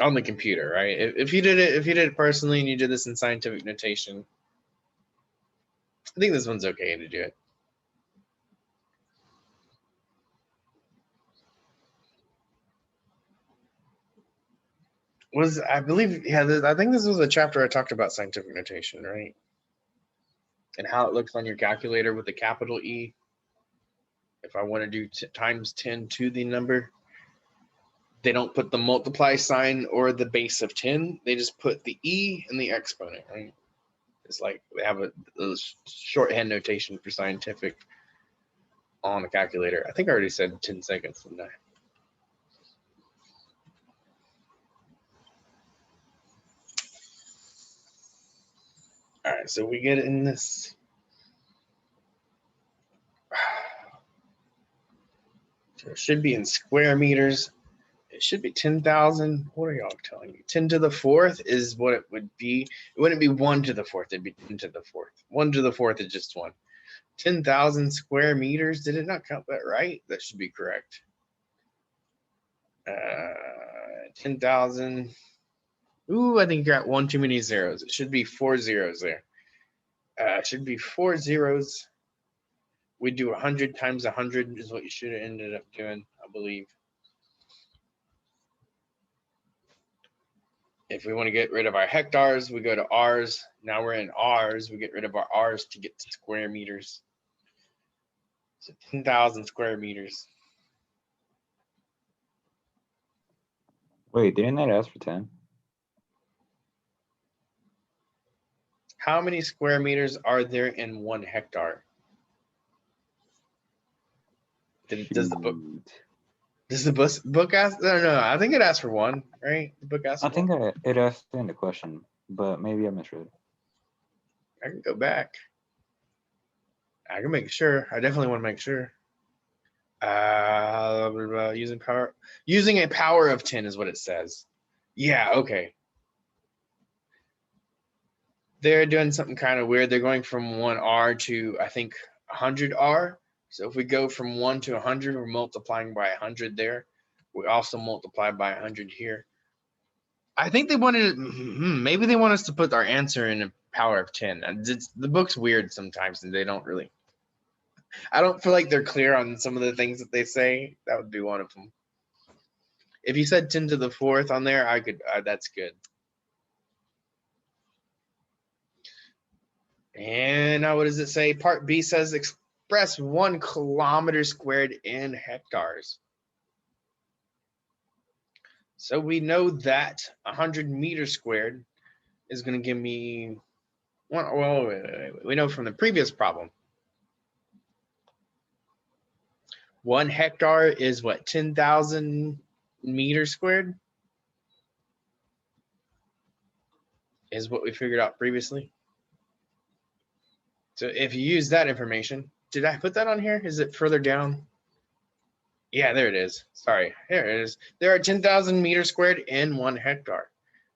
On the computer, right? If you did it personally and you did this in scientific notation, I think this one's okay to do it. I believe, yeah, I think this was a chapter I talked about scientific notation, right? And how it looks on your calculator with the capital E. If I want to do times 10 to the number, they don't put the multiply sign or the base of 10. They just put the E and the exponent, right? It's like they have a shorthand notation for scientific on the calculator. I think I already said 10 seconds, didn't I? All right, so we get in this. So it should be in square meters. It should be 10,000. What are y'all telling me? 10 to the 4th is what it would be. It wouldn't be 1 to the 4th. It'd be 10 to the 4th. 1 to the 4th is just 1. 10,000 square meters. Did it not count that right? That should be correct. 10,000. Ooh, I think you got 1 too many zeros. It should be 4 zeros there. It should be 4 zeros. We do 100 times 100 is what you should have ended up doing, I believe. If we want to get rid of our hectares, we go to R's. Now we're in R's. We get rid of our R's to get to square meters. So 10,000 square meters. Wait, didn't that ask for 10? How many square meters are there in 1 hectare? Does the book ask? No, I think it asked for 1, right? The book asked I for think 1. it asked in the question, but maybe I misread. I can go back. I can make sure. I definitely want to make sure. Using a power of 10 is what it says. Yeah, okay. They're doing something kind of weird. They're going from 1R to, I think, 100R. So if we go from 1 to 100, we're multiplying by 100 there. We also multiply by 100 here. I think they wanted, maybe they want us to put our answer in a power of 10. The book's weird sometimes, and they don't really. I don't feel like they're clear on some of the things that they say. That would be one of them. If you said 10 to the 4th on there, I could. That's good. And now what does it say? Part B says express 1 kilometer squared in hectares. So we know that 100 meters squared is going to give me one. Well, wait. We know from the previous problem 1 hectare is what, 10,000 meters squared? Is what we figured out previously. So if you use that information, did I put that on here? Is it further down? Yeah, there it is. Sorry, here it is. There are 10,000 meters squared in 1 hectare.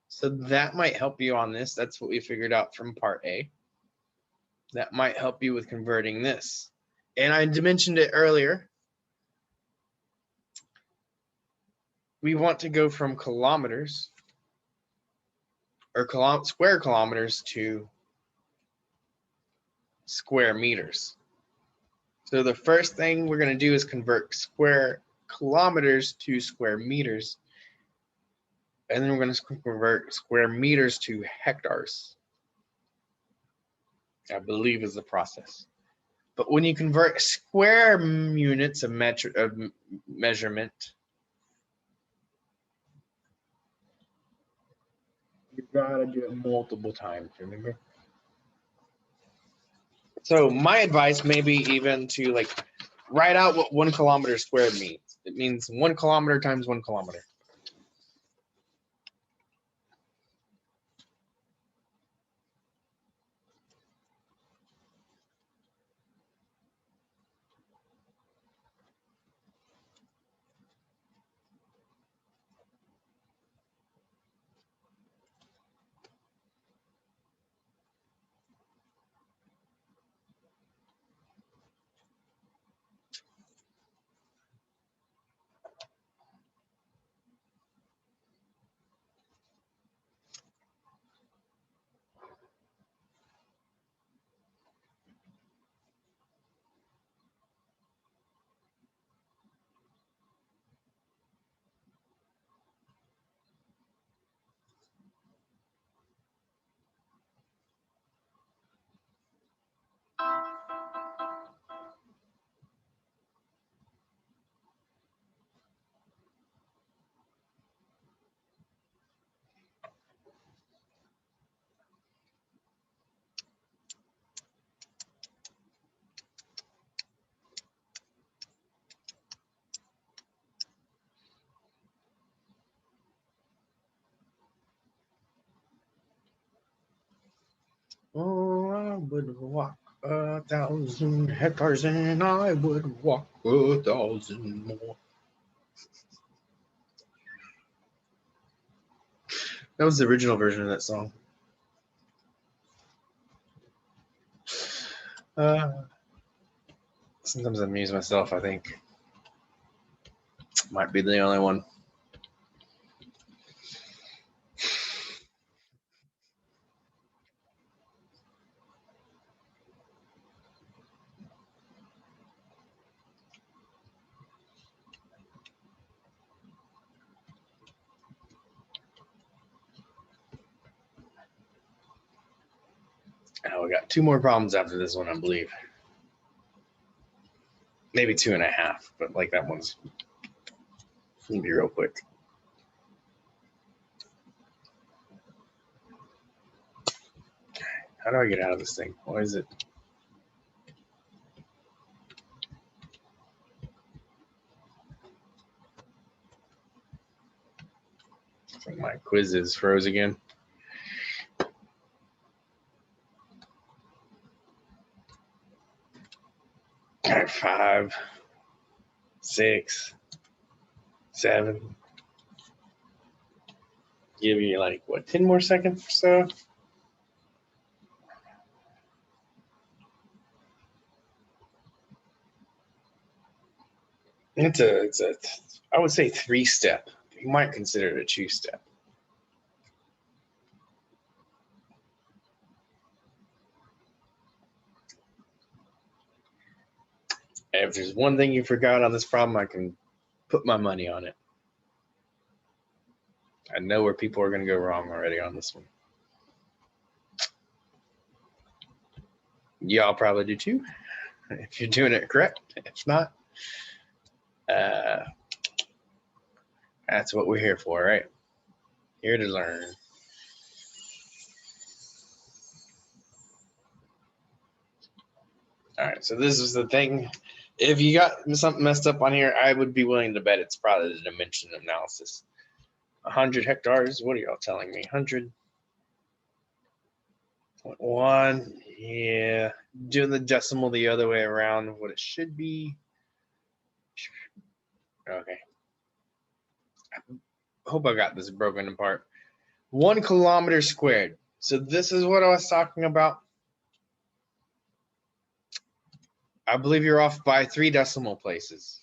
So that might help you on this. That's what we figured out from part A. That might help you with converting this. And I mentioned it earlier. We want to go from kilometers or square kilometers to square meters. So the first thing we're going to do is convert square kilometers to square meters. And then we're going to convert square meters to hectares, I believe is the process. But when you convert square units of measurement, you've got to do it multiple times, remember? So my advice may be even to like write out what 1 kilometer squared means. It means 1 kilometer times 1 kilometer. Oh, I would walk 1,000 hectares and I would walk 1,000 more. That was the original version of that song. Sometimes I amuse myself, I think. Might be the only one. Oh, we got 2 more problems after this one, I believe. Maybe 2.5, but like that one's gonna be real quick. How do I get out of this thing? Why is it? I think my quizzes froze again. All right, 5, 6, 7. Give you like what, 10 more seconds or so? It's a I would say 3-step. You might consider it a 2-step. If there's one thing you forgot on this problem, I can put my money on it. I know where people are going to go wrong already on this one. Y'all probably do too, if you're doing it correct. If not, that's what we're here for, right? Here to learn. All right, so this is the thing. If you got something messed up on here, I would be willing to bet it's probably the dimension analysis. 100 hectares. What are y'all telling me? 100.1. Yeah. Doing the decimal the other way around, what it should be. Okay. Hope I got this broken apart. 1 kilometer squared. So this is what I was talking about. I believe you're off by 3 decimal places,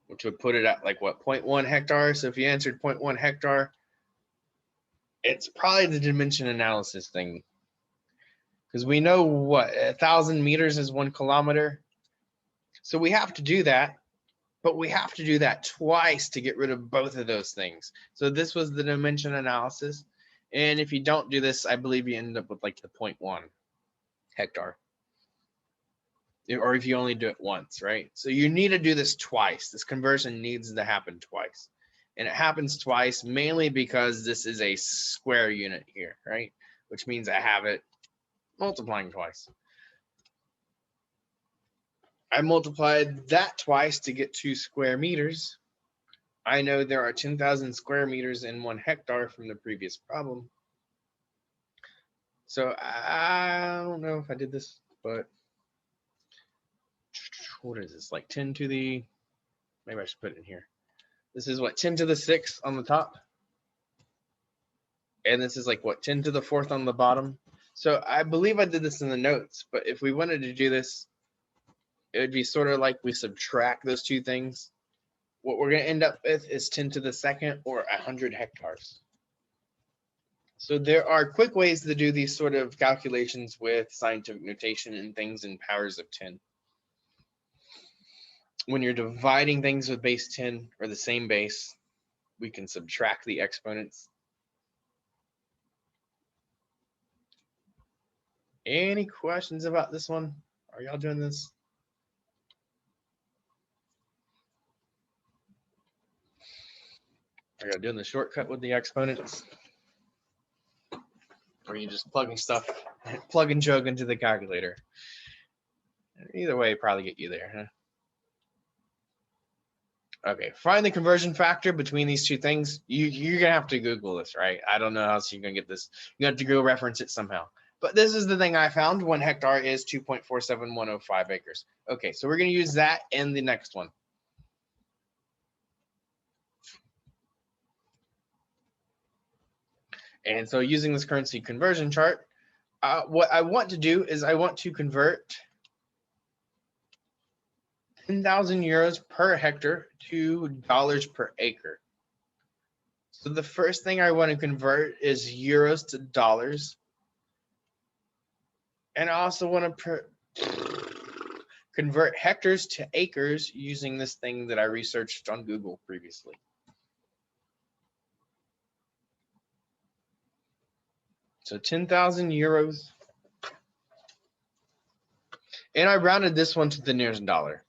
which would put it at like what, 0.1 hectare. So if you answered 0.1 hectare, it's probably the dimension analysis thing. Because we know what, 1,000 meters is 1 kilometer. So we have to do that, but we have to do that twice to get rid of both of those things. So this was the dimension analysis. And if you don't do this, I believe you end up with like the 0.1 hectare. Or if you only do it once, right? So you need to do this twice. This conversion needs to happen twice. And it happens twice mainly because this is a square unit here, right? Which means I have it multiplying twice. I multiplied that twice to get 2 square meters. I know there are 10,000 square meters in 1 hectare from the previous problem. So I don't know if I did this, but what is this? Like 10 to the, maybe I should put it in here. This is what, 10 to the 6th on the top. And this is like what, 10 to the 4th on the bottom. So I believe I did this in the notes, but if we wanted to do this, it would be sort of like we subtract those two things. What we're going to end up with is 10 to the 2nd or 100 hectares. So there are quick ways to do these sort of calculations with scientific notation and things in powers of 10. When you're dividing things with base 10 or the same base, we can subtract the exponents. Any questions about this one? Are y'all doing this? Are y'all doing the shortcut with the exponents? Or are you just plugging stuff, plug and chug into the calculator? Either way, probably get you there, huh? Okay, find the conversion factor between these two things. You're gonna have to Google this, right? I don't know how else you're gonna get this. You have to go reference it somehow. But this is the thing I found. 1 hectare is 2.47105 acres. Okay, so we're gonna use that in the next one. And so using this currency conversion chart, what I want to do is I want to convert 10,000 euros per hectare to dollars per acre. So the first thing I want to convert is euros to dollars. And I also want to convert hectares to acres using this thing that I researched on Google previously. So 10,000 euros. And I rounded this one to the nearest dollar.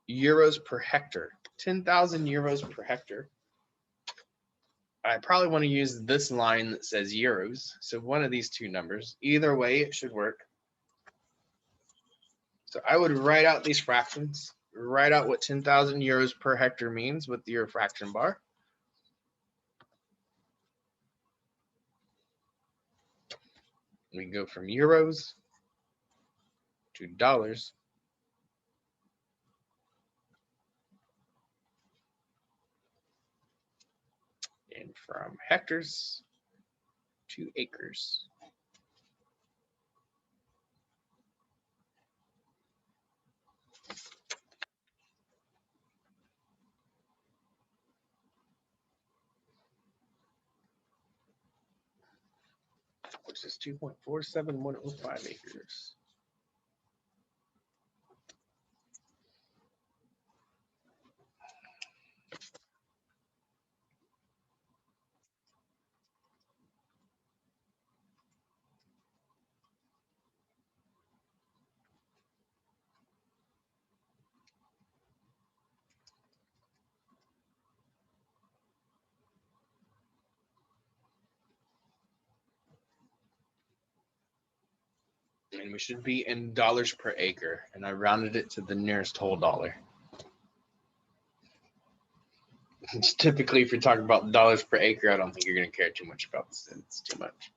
Euros per hectare. 10,000 euros per hectare. I probably want to use this line that says euros. So one of these two numbers. Either way, it should work. So I would write out these fractions. Write out what 10,000 euros per hectare means with your fraction bar. We go from euros to dollars. And from hectares to acres. Which is 2.47105 acres. And we should be in dollars per acre. And I rounded it to the nearest whole dollar. Typically, if you're talking about dollars per acre, I don't think you're going to care too much about the cents too much.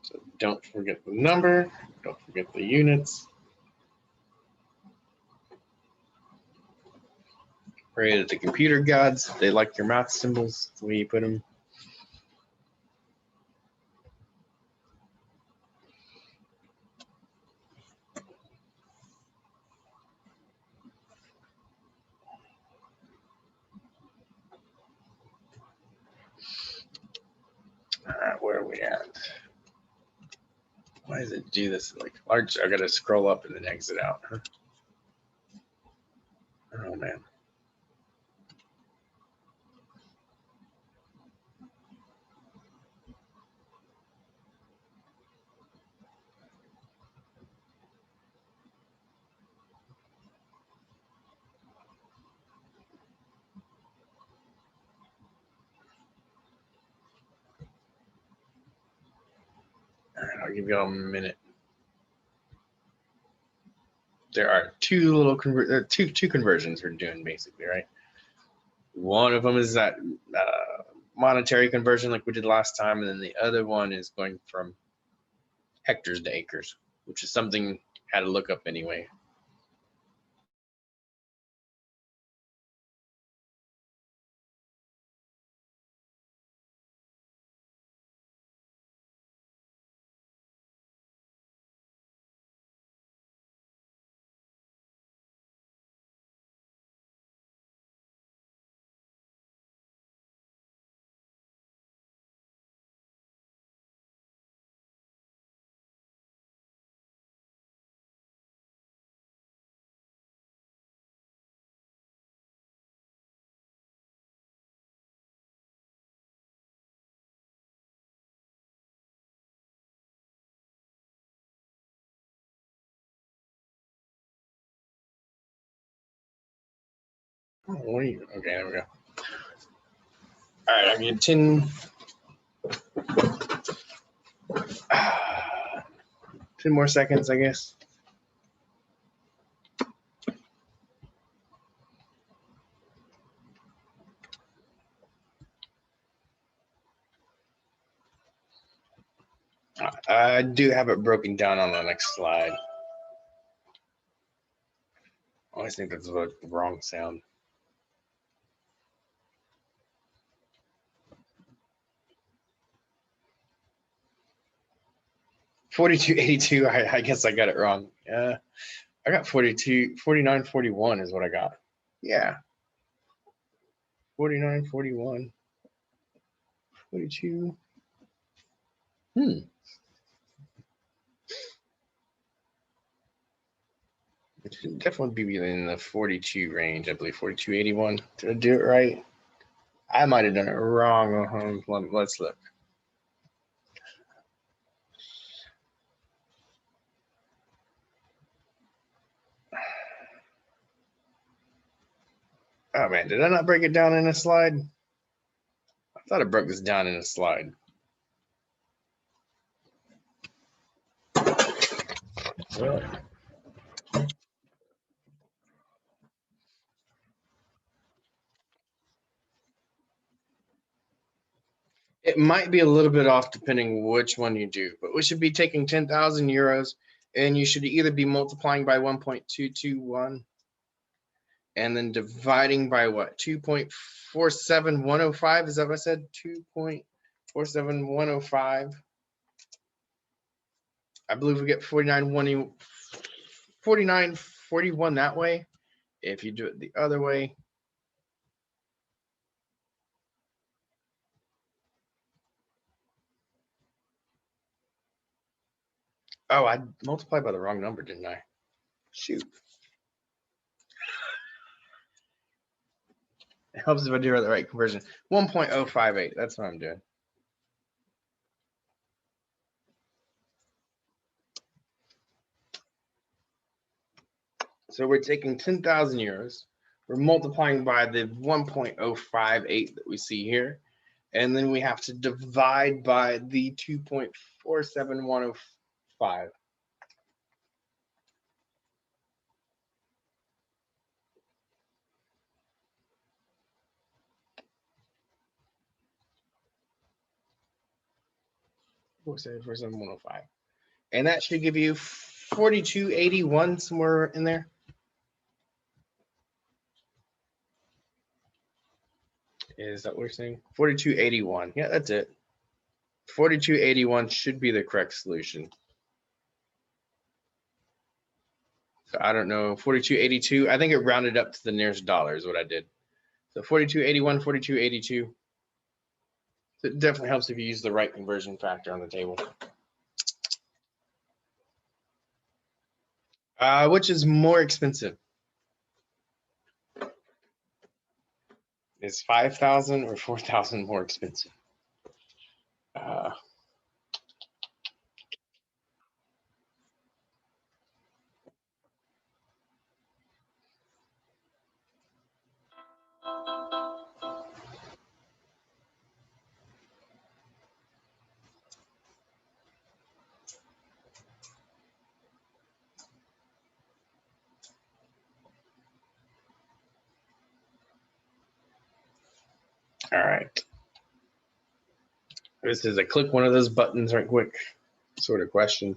So don't forget the number, don't forget the units. Pray to the computer gods. They like your math symbols, the way you put them. All right, where are we at? Why does it do this? Like large, I gotta scroll up and then exit out. Huh? Oh man. All right, I'll give you all a minute. There are two conversions we're doing basically, right? One of them is that monetary conversion like we did last time, and then the other one is going from hectares to acres, which is something I had to look up anyway. Oh, what are you? Okay, there we go. All right, I'm getting 10. 10 more seconds, I guess. I do have it broken down on the next slide. I always think that's the wrong sound. $42.82. I guess I got it wrong. I got 42, 49.41 is what I got. Yeah. 49.41. 42. It should definitely be in the 42 range, I believe. 42.81. Did I do it right? I might have done it wrong. Let's look. Oh man, did I not break it down in a slide? I thought I broke this down in a slide. Really? It might be a little bit off depending which one you do, but we should be taking 10,000 euros and you should either be multiplying by 1.221 and then dividing by what? 2.47105. Is that what I said? 2.47105. I believe we get 49.41 that way. If you do it the other way, oh, I multiplied by the wrong number, didn't I? Shoot. It helps if I do the right conversion. 1.058. That's what I'm doing. So we're taking 10,000 euros. We're multiplying by the 1.058 that we see here. And then we have to divide by the 2.47105. We'll say 47105. And that should give you 4281 somewhere in there. Is that what we're saying? 4281. Yeah, that's it. 4281 should be the correct solution. So I don't know, 4282. I think it rounded up to the nearest dollar is what I did. So 4281, 4282. So it definitely helps if you use the right conversion factor on the table. Which is more expensive? Is 5,000 or 4,000 more expensive? All right. This is a click one of those buttons right quick sort of question.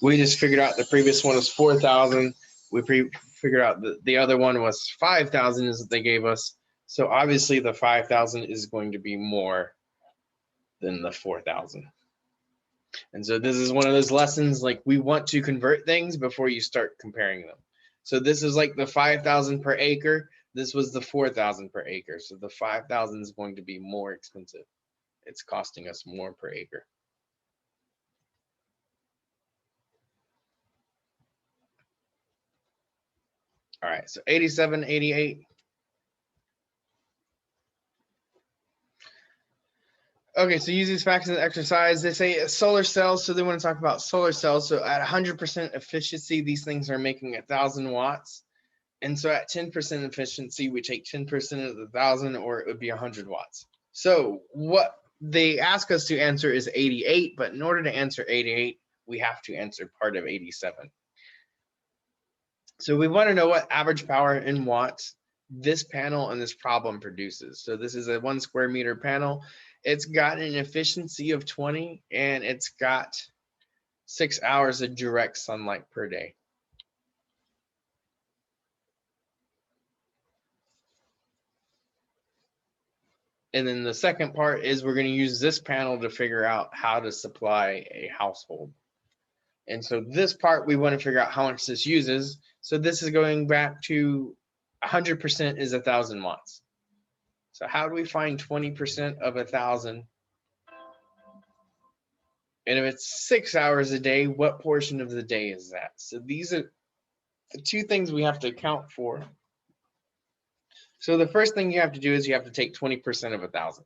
We just figured out the previous one was 4,000. We figured out that the other one was 5,000 is what they gave us. So obviously the 5,000 is going to be more than the 4,000. And so this is one of those lessons, like we want to convert things before you start comparing them. So this is like the 5,000 per acre. This was the 4,000 per acre. So the 5,000 is going to be more expensive. It's costing us more per acre. All right, so 87, 88. Okay, so use these facts in the exercise. They say solar cells, so they want to talk about solar cells. So at 100% efficiency, these things are making 1,000 watts. And so at 10% efficiency, we take 10% of the 1,000, or it would be 100 watts. So what they ask us to answer is 88, but in order to answer 88, we have to answer part of 87. So we want to know what average power in watts this panel and this problem produces. So this is a 1 square meter panel. It's got an efficiency of 20, and it's got 6 hours of direct sunlight per day. And then the second part is we're going to use this panel to figure out how to supply a household. And so this part, we want to figure out how much this uses. So this is going back to 100% is 1,000 watts. So how do we find 20% of 1,000? And if it's 6 hours a day, what portion of the day is that? So these are the two things we have to account for. So the first thing you have to do is you have to take 20% of 1,000.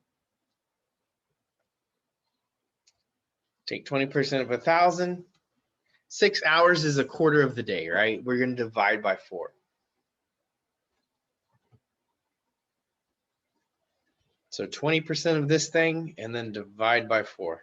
Take 20% of 1,000. 6 hours is a quarter of the day, right? We're going to divide by 4. So 20% of this thing, and then divide by 4.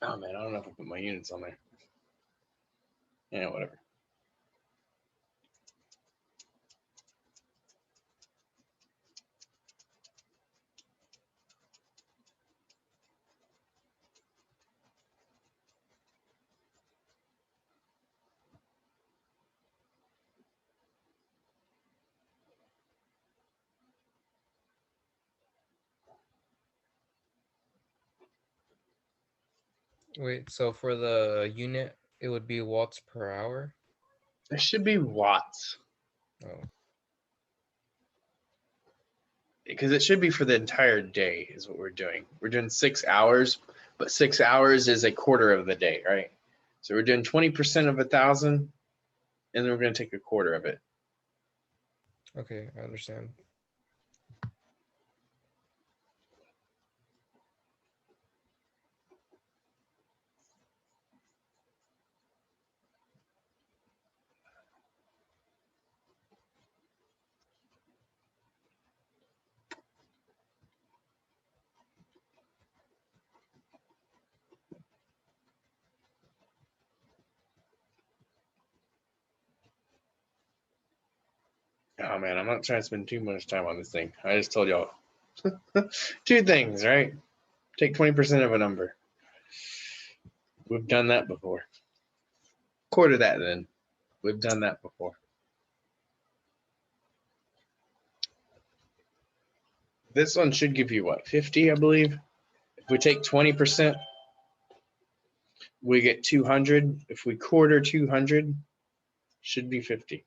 Oh man, I don't know if I put my units on there. Yeah, whatever. Wait, so for the unit, it would be watts per hour? It should be watts. Oh. because it should be for the entire day is what we're doing. We're doing 6 hours, but 6 hours is a quarter of the day, right? So we're doing 20% of 1,000, and then we're going to take a quarter of it. Okay, I understand. Oh man, I'm not trying to spend too much time on this thing. I just told y'all 2 things, right? Take 20% of a number. We've done that before. Quarter that then. We've done that before. This one should give you what, 50, I believe? If we take 20%, we get 200. If we quarter 200, should be 50.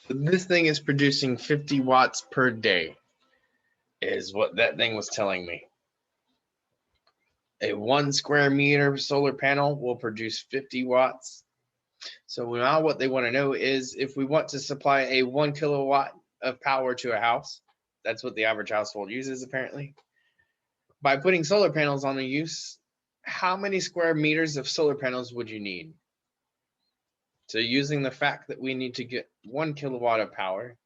So this thing is producing 50 watts per day, is what that thing was telling me. A 1 square meter solar panel will produce 50 watts. So now what they want to know is if we want to supply a 1 kilowatt of power to a house, that's what the average household uses apparently. By putting solar panels on the use, how many square meters of solar panels would you need? So using the fact that we need to get 1 kilowatt of power,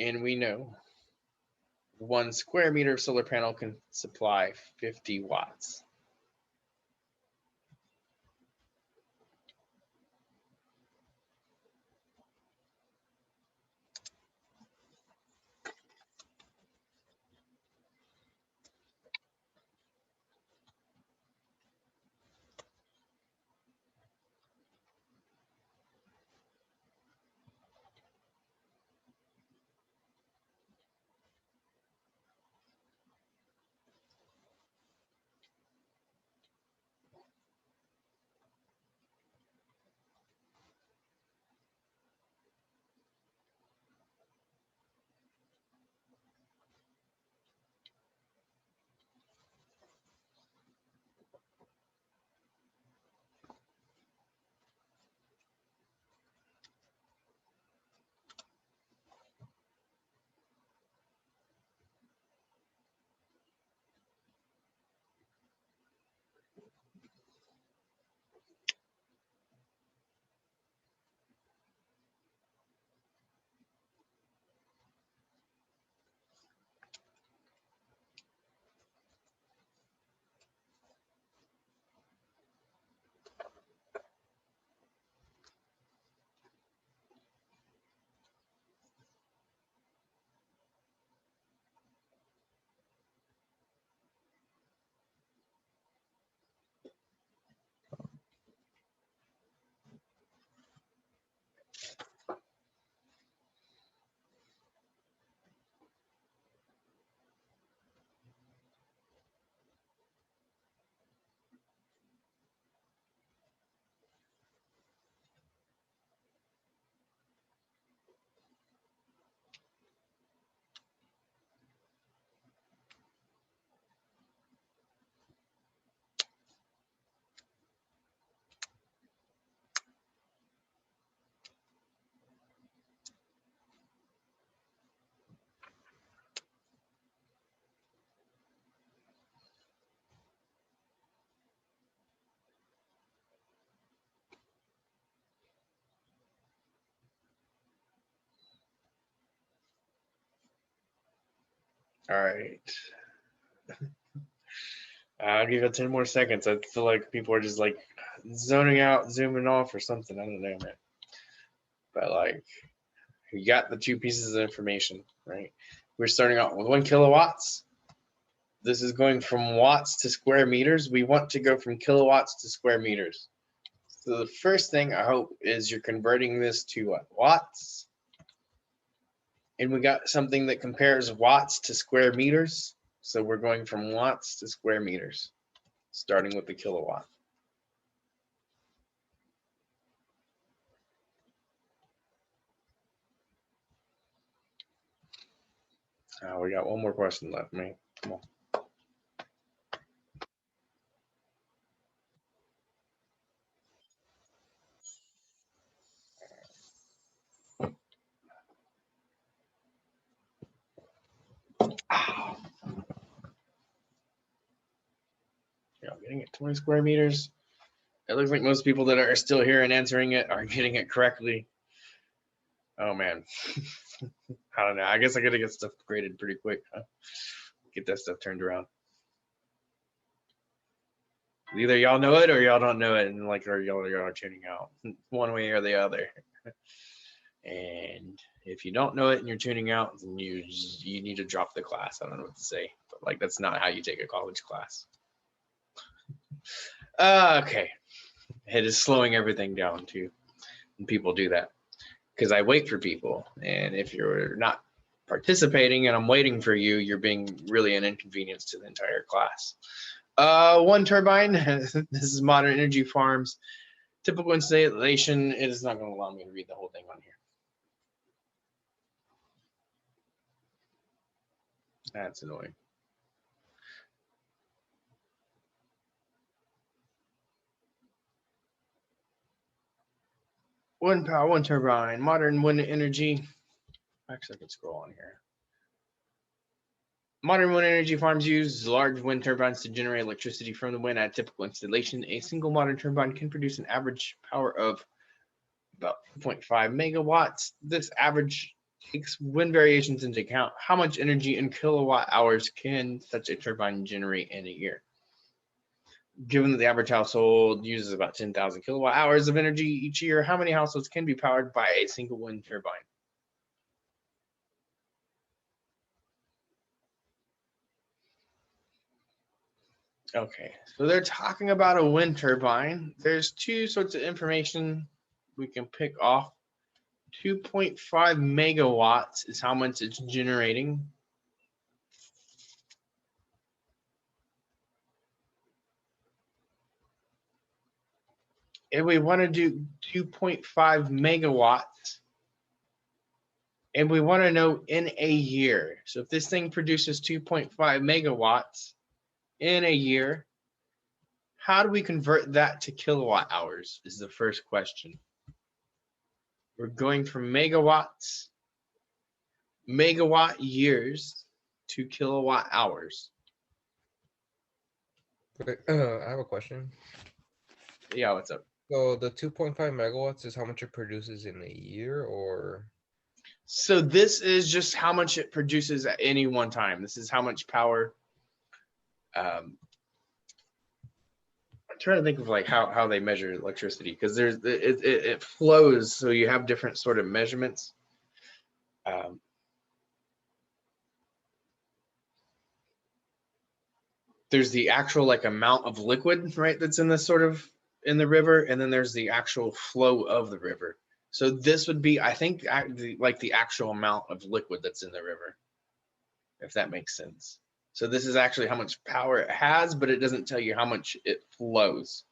and we know 1 square meter of solar panel can supply 50 watts. All right. I'll give it 10 more seconds. I feel like people are just like zoning out, zooming off or something. I don't know, man. But like, you got the 2 pieces of information, right? We're starting out with 1 kilowatts. This is going from watts to square meters. We want to go from kilowatts to square meters. So the first thing I hope is you're converting this to what? Watts. And we got something that compares watts to square meters. So we're going from watts to square meters. starting with the kilowatt. We got one more question left, man. Come on. Yeah, I'm getting it 20 square meters. It looks like most people that are still here and answering it are getting it correctly. Oh man. I don't know. I guess I gotta get stuff graded pretty quick. Huh? Get that stuff turned around. Either y'all know it or y'all don't know it, and like, or y'all are tuning out one way or the other. And if you don't know it and you're tuning out, then you need to drop the class. I don't know what to say, but like that's not how you take a college class. Okay, it is slowing everything down too, and people do that because I wait for people, and if you're not participating and I'm waiting for you, you're being really an inconvenience to the entire class. One turbine. This is Modern Energy Farms. Typical installation. It is not going to allow me to read the whole thing on here. That's annoying. Wind power, one turbine, modern wind energy. Actually, I can scroll on here. Modern wind energy farms use large wind turbines to generate electricity from the wind at typical installation. A single modern turbine can produce an average power of about 2.5 megawatts. This average takes wind variations into account. How much energy in kilowatt hours can such a turbine generate in a year? Given that the average household uses about 10,000 kilowatt hours of energy each year, how many households can be powered by a single wind turbine? Okay, so they're talking about a wind turbine. There's two sorts of information we can pick off. 2.5 megawatts is how much it's generating. If we want to do 2.5 megawatts, and we want to know in a year. So if this thing produces 2.5 megawatts in a year, how do we convert that to kilowatt hours is the first question. We're going from megawatts, megawatt years to kilowatt hours. I have a question. Yeah, what's up? So the 2.5 megawatts is how much it produces in a year, or? So this is just how much it produces at any one time. This is how much power. I'm trying to think of like how they measure electricity, because there's it flows, so you have different sort of measurements. There's the actual like amount of liquid, right, that's in this sort of in the river, and then there's the actual flow of the river. So this would be, I think, like the actual amount of liquid that's in the river, if that makes sense. So this is actually how much power it has, but it doesn't tell you how much it flows.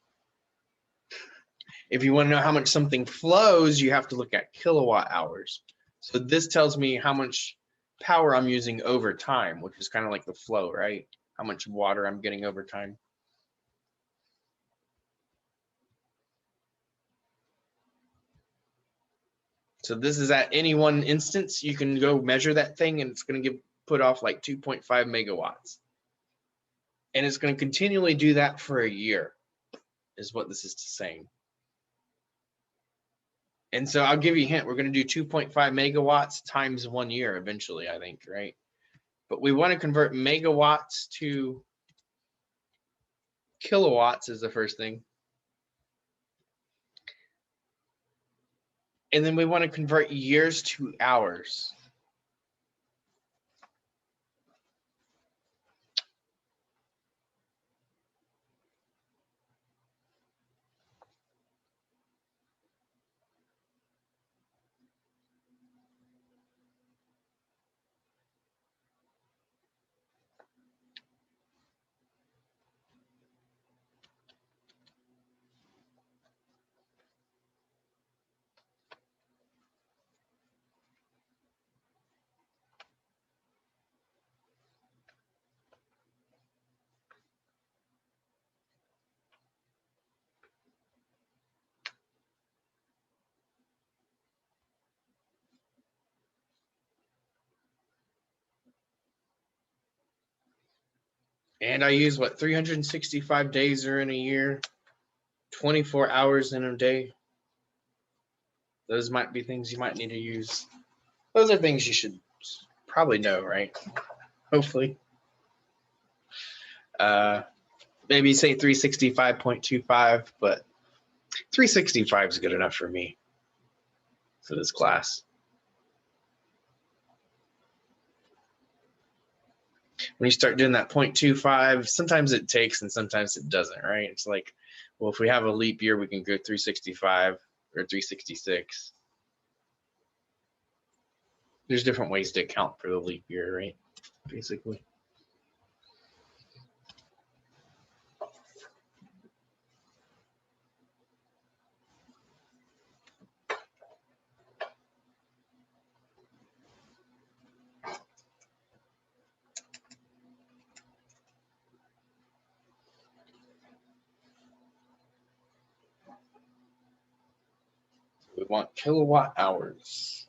If you want to know how much something flows, you have to look at kilowatt hours. So this tells me how much power I'm using over time, which is kind of like the flow, right? How much water I'm getting over time. So this is at any one instance, you can go measure that thing and it's going to put off like 2.5 megawatts. And it's going to continually do that for a year, is what this is saying. And so I'll give you a hint. We're going to do 2.5 megawatts times 1 year eventually, I think, right? But we want to convert megawatts to kilowatts is the first thing. And then we want to convert years to hours. And I use what, 365 days are in a year, 24 hours in a day. Those might be things you might need to use. Those are things you should probably know, right? Hopefully. Maybe say 365.25, but 365 is good enough for me for this class. When you start doing that 0.25, sometimes it takes and sometimes it doesn't, right? It's like, well, if we have a leap year, we can go 365 or 366. There's different ways to account for the leap year, right? Basically. We want kilowatt hours.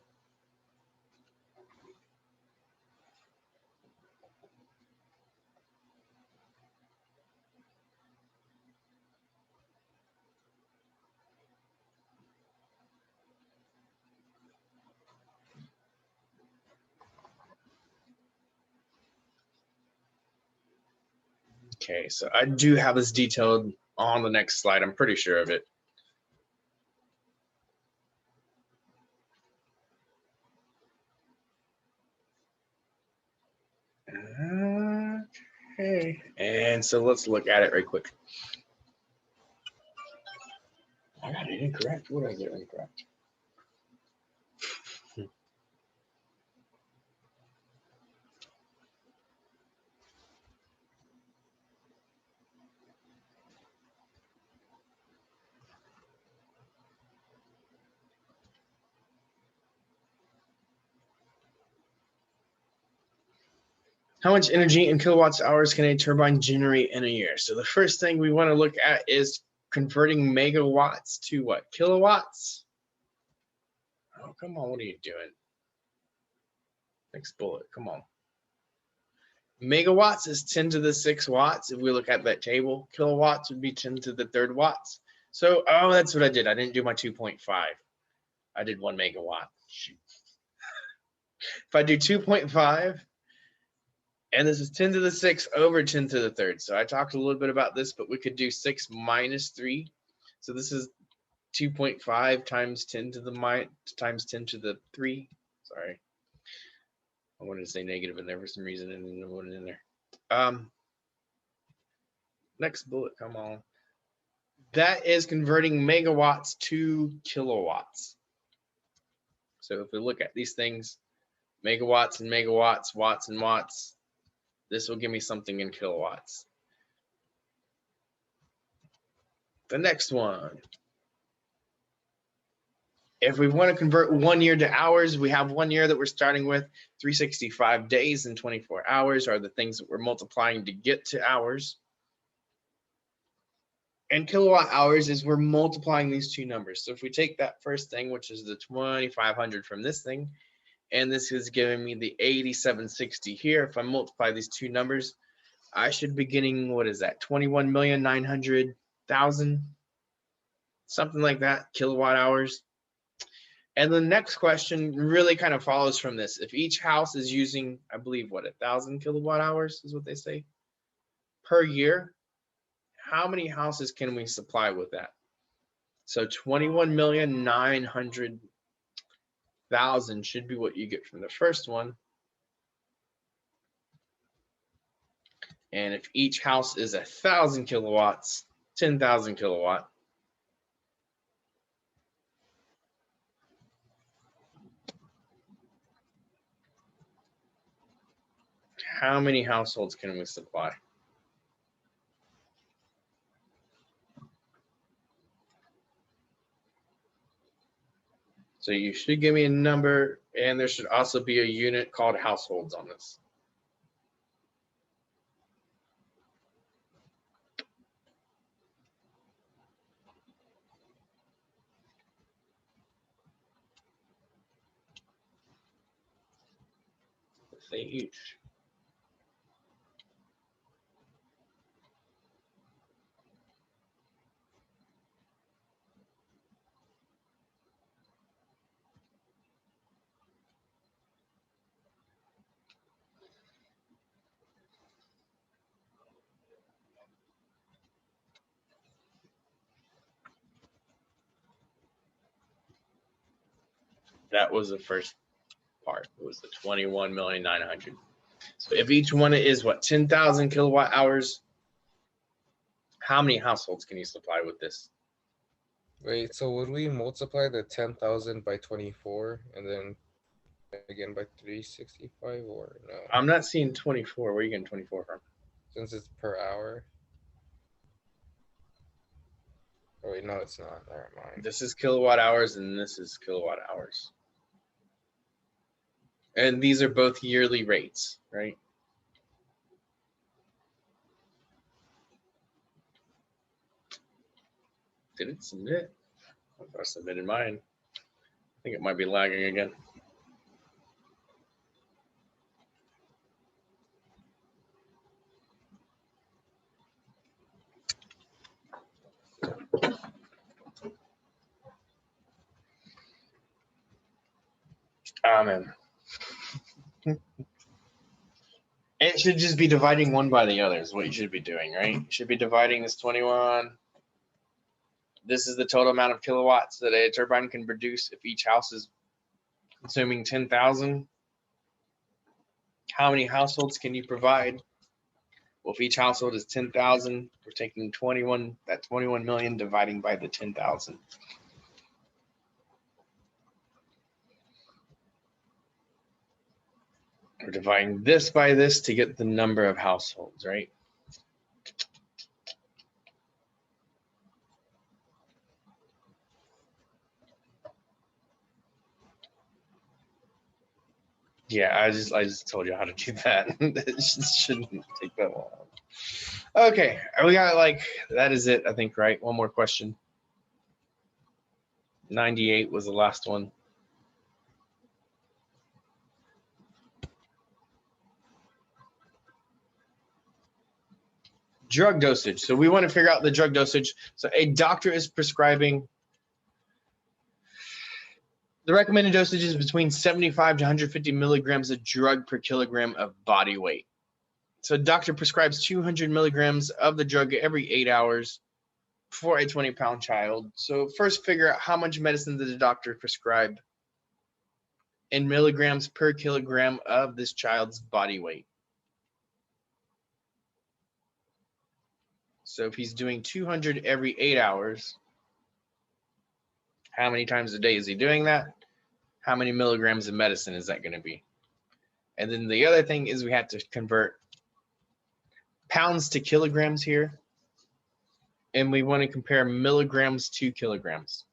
Okay, so I do have this detailed on the next slide. I'm pretty sure of it. Okay, and so let's look at it right quick. I got it incorrect. What did I get incorrect? How much energy in kilowatts hours can a turbine generate in a year? So the first thing we want to look at is converting megawatts to what? Kilowatts? Oh, come on. What are you doing? Next bullet. Come on. Megawatts is 10 to the 6 watts. If we look at that table, kilowatts would be 10 to the 3rd watts. So, oh, that's what I did. I didn't do my 2.5. I did 1 megawatt. Shoot. If I do 2.5, and this is 10 to the 6 over 10 to the 3rd. So I talked a little bit about this, but we could do 6 minus 3. So this is 2.5 times 10 to the times 10 to the 3. Sorry. I wanted to say negative in there for some reason and then put it in there. Next bullet, come on. That is converting megawatts to kilowatts. So if we look at these things, megawatts and megawatts, watts and watts, this will give me something in kilowatts. The next one. If we want to convert 1 year to hours, we have 1 year that we're starting with. 365 days and 24 hours are the things that we're multiplying to get to hours. And kilowatt hours is we're multiplying these two numbers. So if we take that first thing, which is the 2,500 from this thing, and this is giving me the 8760 here. If I multiply these two numbers, I should be getting, what is that, 21,900,000, something like that, kilowatt hours. And the next question really kind of follows from this. If each house is using, I believe, what, 1,000 kilowatt hours is what they say per year, how many houses can we supply with that? So 21,900,000 should be what you get from the first one. And if each house is 1,000 kilowatts, 10,000 kilowatt. How many households can we supply? So you should give me a number, and there should also be a unit called households on this. Let's say each. That was the first part. It was the 21,900,000. So if each one is what, 10,000 kilowatt hours, how many households can you supply with this? Wait, so would we multiply the 10,000 by 24 and then again by 365 or no? I'm not seeing 24. Where are you getting 24 from? Since it's per hour. Oh wait, no, it's not. Never mind. This is kilowatt hours and this is kilowatt hours. And these are both yearly rates, right? Did it submit? I submitted mine. I think it might be lagging again. Amen. It should just be dividing one by the other is what you should be doing, right? You should be dividing this 21. This is the total amount of kilowatts that a turbine can produce if each house is consuming 10,000. How many households can you provide? Well, if each household is 10,000, we're taking 21, that 21 million dividing by the 10,000. We're dividing this by this to get the number of households, right? Yeah, I just told you how to do that. It shouldn't take that long. Okay, we got like, that is it, I think, right? One more question. 98 was the last one. Drug dosage. So we want to figure out the drug dosage. So a doctor is prescribing, the recommended dosage is between 75 to 150 milligrams of drug per kilogram of body weight. So a doctor prescribes 200 milligrams of the drug every 8 hours for a 20-pound child. So first figure out how much medicine did the doctor prescribe in milligrams per kilogram of this child's body weight. So if he's doing 200 every 8 hours, how many times a day is he doing that? How many milligrams of medicine is that going to be? And then the other thing is we have to convert pounds to kilograms here. And we want to compare milligrams to kilograms.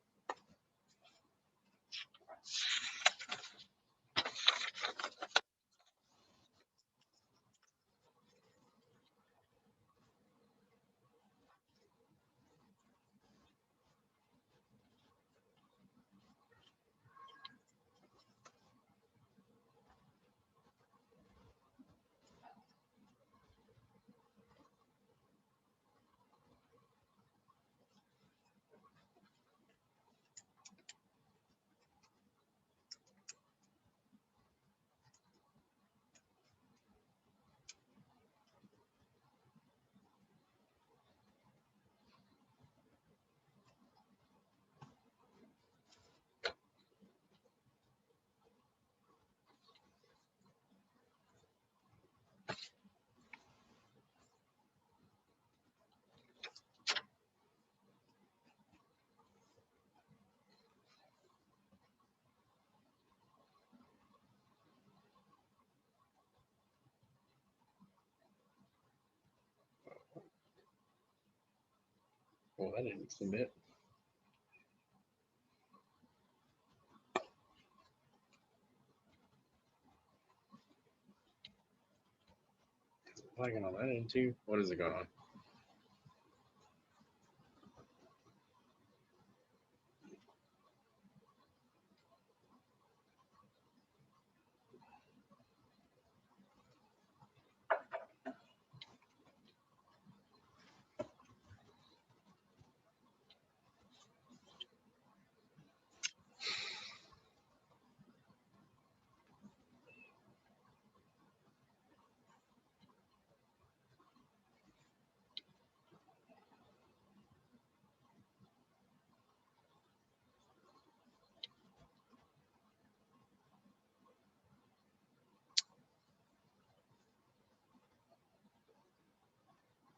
Well, that didn't submit. Lagging on that end too. What is it going on?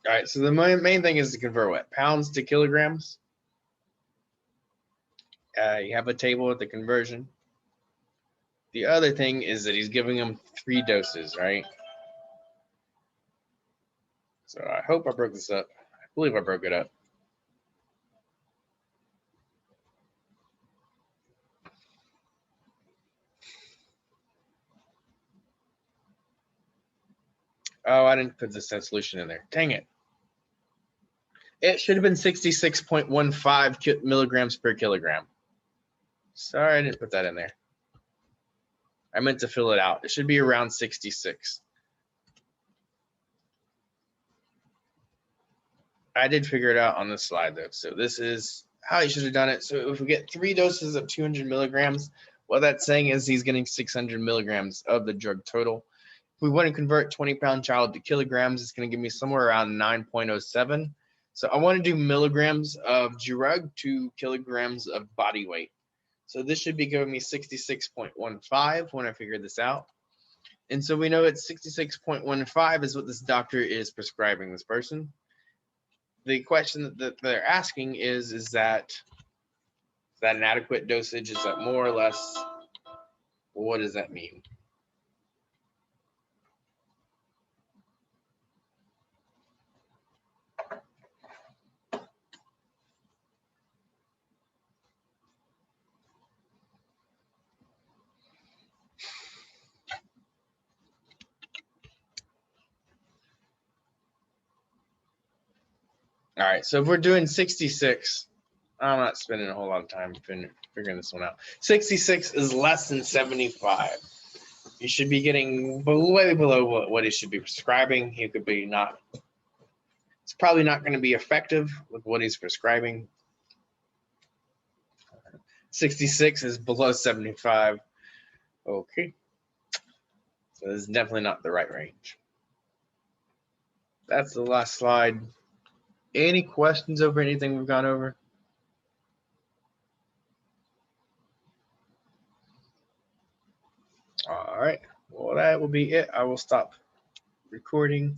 All right, so the main thing is to convert what? Pounds to kilograms. You have a table with the conversion. The other thing is that he's giving them 3 doses, right? So I hope I broke this up. I believe I broke it up. Oh, I didn't put the set solution in there. Dang it. It should have been 66.15 milligrams per kilogram. Sorry, I didn't put that in there. I meant to fill it out. It should be around 66. I did figure it out on this slide though. So this is how he should have done it. So if we get 3 doses of 200 milligrams, what that's saying is he's getting 600 milligrams of the drug total. If we want to convert 20-pound child to kilograms, it's going to give me somewhere around 9.07. So I want to do milligrams of drug to kilograms of body weight. So this should be giving me 66.15 when I figure this out. And so we know it's 66.15 is what this doctor is prescribing this person. The question that they're asking is that an adequate dosage? Is that more or less? What does that mean? All right, so if we're doing 66, I'm not spending a whole lot of time figuring this one out. 66 is less than 75. You should be getting way below what he should be prescribing. He could be not. It's probably not going to be effective with what he's prescribing. 66 is below 75. Okay. So this is definitely not the right range. That's the last slide. Any questions over anything we've gone over? All right. Well, that will be it. I will stop recording.